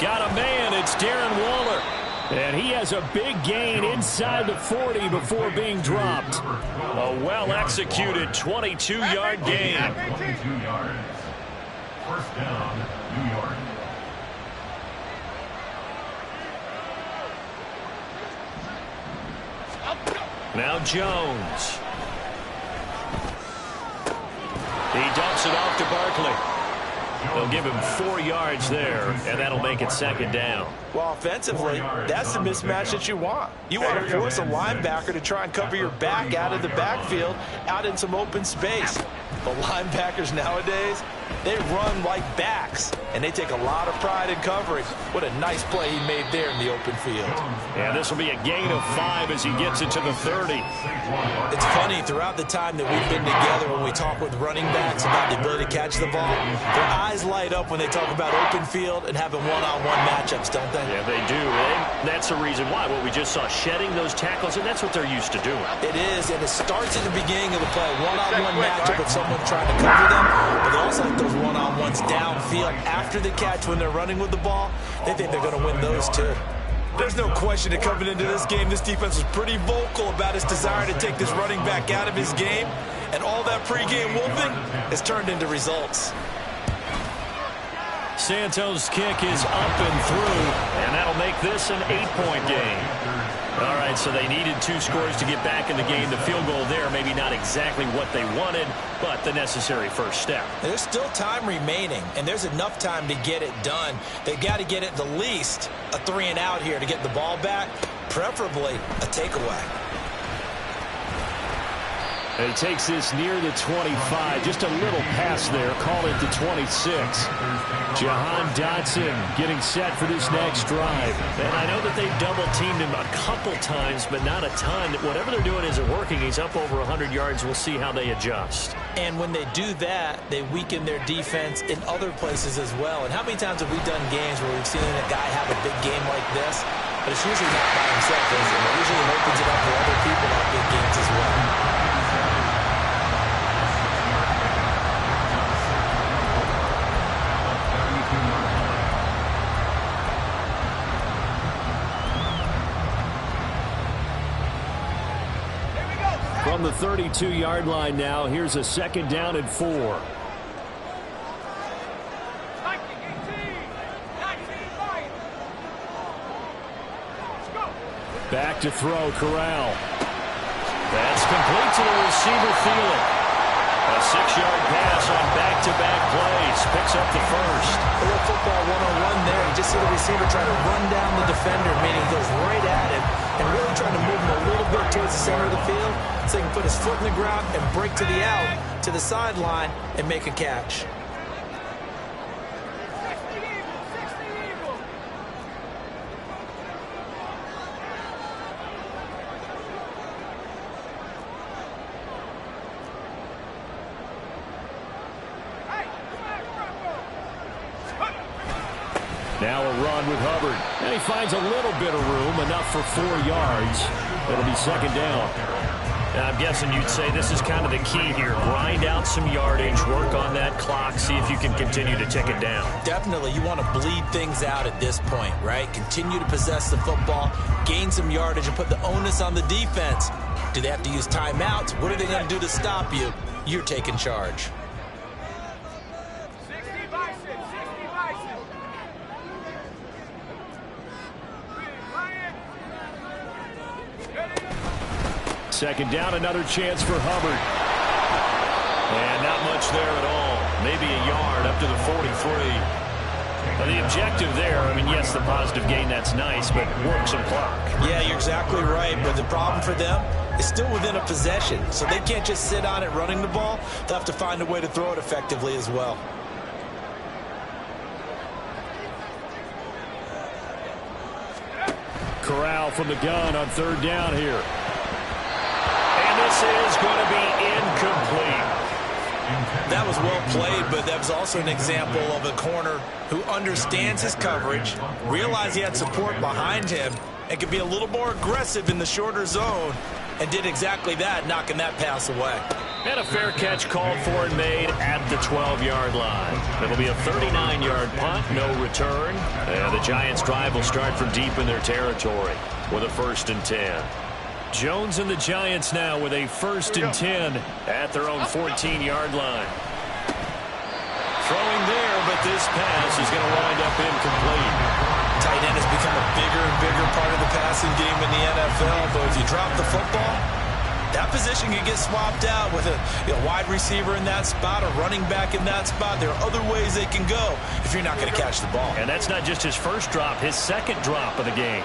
Got a man, it's Darren Waller. And he has a big gain inside the 40 before being dropped. A well-executed 22-yard gain. 22 yards. First down, New York. Now Jones. He dumps it off to Barkley. They'll give him 4 yards there, and that'll make it second down. Well, offensively, that's the mismatch that you want. You want to force a linebacker to try and cover your back out of the backfield, out in some open space. But linebackers nowadays, they run like backs, and they take a lot of pride in covering. What a nice play he made there in the open field. And this will be a gain of 5 as he gets it to the 30. It's funny, throughout the time that we've been together, when we talk with running backs about the ability to catch the ball, their eyes light up when they talk about open field and having one-on-one matchups, don't they? Yeah, they do. And that's the reason why. What we just saw, shedding those tackles, and that's what they're used to doing. It is, and it starts at the beginning of the play. One-on-one matchup with someone trying to cover them, but they also have those one-on-ones downfield after the catch when they're running with the ball. They think they're going to win those too. There's no question that coming into this game, this defense was pretty vocal about its desire to take this running back out of his game, and all that pregame wolfing has turned into results. Santos' kick is up and through, and that'll make this an 8-point game. All right, so they needed 2 scores to get back in the game. The field goal there, maybe not exactly what they wanted, but the necessary first step. There's still time remaining, and there's enough time to get it done. They got to get at the least a 3-and-out here to get the ball back, preferably a takeaway. He takes this near the 25. Just a little pass there. Call it the 26. Jahan Dotson getting set for this next drive. And I know that they've double-teamed him a couple times, but not a ton. Whatever they're doing isn't working. He's up over 100 yards. We'll see how they adjust. And when they do that, they weaken their defense in other places as well. And how many times have we done games where we've seen a guy have a big game like this? But it's usually not by himself, is it? It usually opens it up for other people to have big games as well. From the 32-yard line now, here's a second down and 4. Back to throw, Corral. That's complete to the receiver, Thielen. A 6-yard pass on back-to-back plays. Picks up the first. A little football 1-on-1 there. You just see the receiver try to run down the defender, meaning he goes right at him and really trying to move him a little bit towards the center of the field so he can put his foot in the ground and break to the out, to the sideline, and make a catch. Now a run with Hubbard. And he finds a little bit of room, enough for 4 yards. It'll be second down. And I'm guessing you'd say this is kind of the key here. Grind out some yardage, work on that clock, see if you can continue to tick it down. Definitely. You want to bleed things out at this point, right? Continue to possess the football, gain some yardage, and put the onus on the defense. Do they have to use timeouts? What are they going to do to stop you? You're taking charge. Second down, another chance for Hubbard. And not much there at all. Maybe a yard up to the 43. Now the objective there, I mean, yes, the positive gain, that's nice, but work some clock. Yeah, you're exactly right, but the problem for them is still within a possession, so they can't just sit on it running the ball. They'll have to find a way to throw it effectively as well. Corral from the gun on third down here. This is going to be incomplete. That was well played, but that was also an example of a corner who understands his coverage, realized he had support behind him, and could be a little more aggressive in the shorter zone, and did exactly that, knocking that pass away. And a fair catch called for and made at the 12-yard line. It'll be a 39-yard punt, no return. And the Giants' drive will start from deep in their territory with a 1st and 10. Jones and the Giants now with a 1st and 10 at their own 14-yard line. Throwing there, but this pass is going to wind up incomplete. Tight end has become a bigger and bigger part of the passing game in the NFL, but if you drop the football, that position can get swapped out with a wide receiver in that spot, a running back in that spot. There are other ways they can go if you're not going to catch the ball. And that's not just his first drop, his second drop of the game.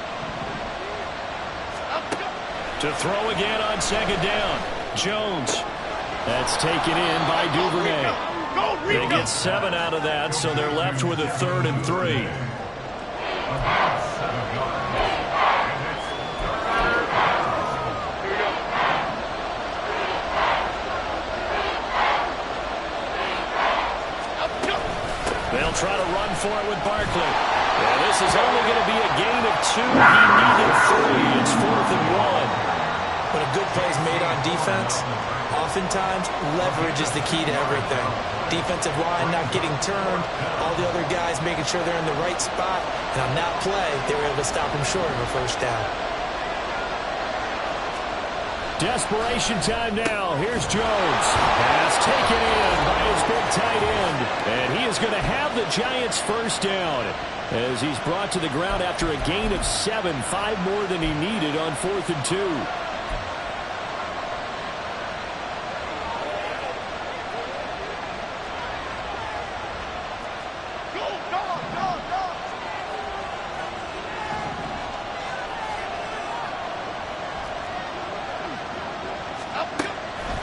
To throw again on 2nd down. Jones. That's taken in by Duvernay. They get 7 out of that, so they're left with a 3rd and 3. They'll try to run for it with Barkley. And this is only going to be a gain of 2. He needed 3. It's 4th and 1. When a good play is made on defense, oftentimes leverage is the key to everything. Defensive line not getting turned, all the other guys making sure they're in the right spot. And on that play, they were able to stop him short of a 1st down. Desperation time now. Here's Jones. Pass taken in by his big tight end. And he is going to have the Giants' 1st down as he's brought to the ground after a gain of 7, 5 more than he needed on 4th and 2.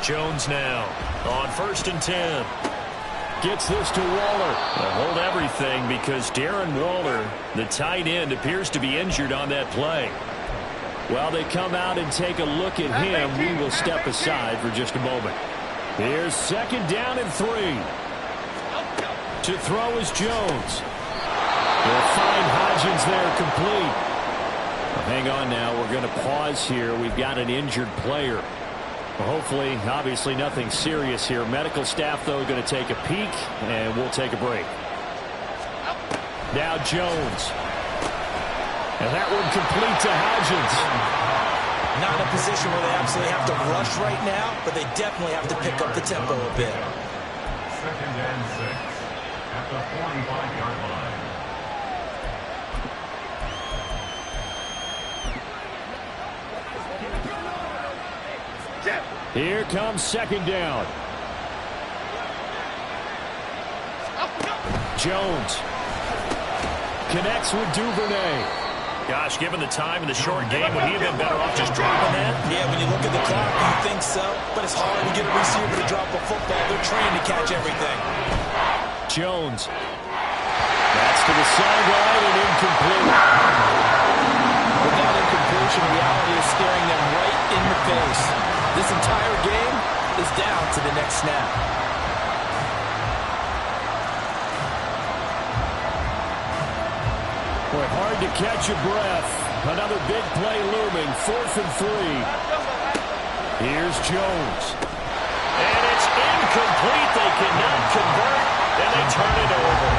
Jones now on 1st and 10. Gets this to Waller. They'll hold everything because Darren Waller, the tight end, appears to be injured on that play. While they come out and take a look at him, we will step aside for just a moment. Here's 2nd down and 3. To throw is Jones. They'll find Hodgins there complete. Well, hang on now. We're going to pause here. We've got an injured player. Hopefully, obviously nothing serious here. Medical staff, though, going to take a peek, and we'll take a break. Now Jones. And that one complete to Hodgins. Not in a position where they absolutely have to rush right now, but they definitely have to pick up the tempo a bit. 2nd and 6 at the 45-yard line. Here comes 2nd down. Jones connects with Duvernay. Gosh, given the time and the short game, would he have been better off just dropping that? Yeah, when you look at the clock, you think so, but it's hard to get a receiver to drop a football. They're trained to catch everything. Jones. That's to the sideline and incomplete. With that incompletion, reality is staring them right in the face. This entire game is down to the next snap. Boy, hard to catch your breath. Another big play looming. 4th and 3. Here's Jones. And it's incomplete. They cannot convert, and they turn it over.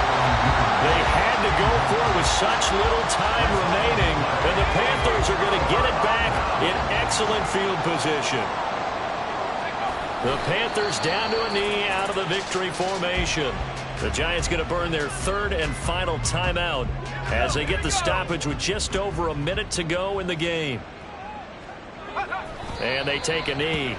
They had to go for it with such little time remaining, and the Panthers are going to get it back in excellent field position. The Panthers down to a knee out of the victory formation. The Giants going to burn their 3rd and final timeout as they get the stoppage with just over a minute to go in the game. And they take a knee.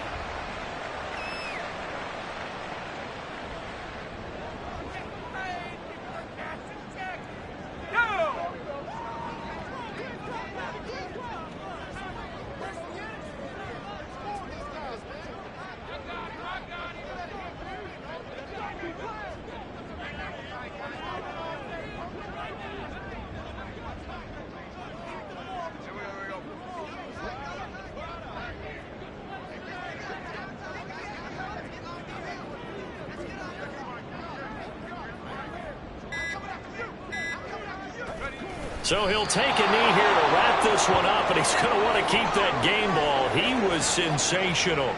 So he'll take a knee here to wrap this one up, and he's going to want to keep that game ball. He was sensational.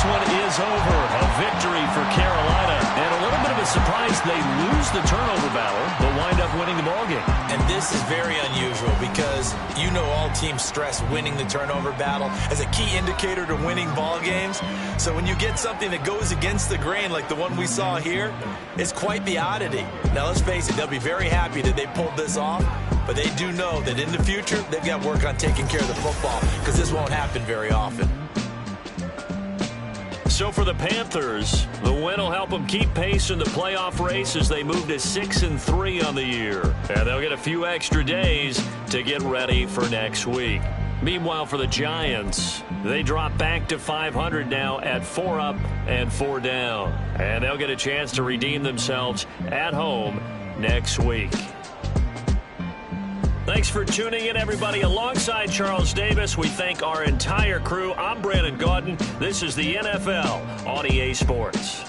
this one is over. A victory for Carolina. And a little bit of a surprise, they lose the turnover battle, but wind up winning the ballgame. And this is very unusual because you know all teams stress winning the turnover battle as a key indicator to winning ball games. So when you get something that goes against the grain like the one we saw here, it's quite the oddity. Now let's face it, they'll be very happy that they pulled this off, but they do know that in the future they've got work on taking care of the football because this won't happen very often. So for the Panthers, the win will help them keep pace in the playoff race as they move to 6-3 on the year. And they'll get a few extra days to get ready for next week. Meanwhile, for the Giants, they drop back to 500 now at 4 up and 4 down. And they'll get a chance to redeem themselves at home next week. Thanks for tuning in, everybody. Alongside Charles Davis, we thank our entire crew. I'm Brandon Gaudin. This is the NFL on EA Sports.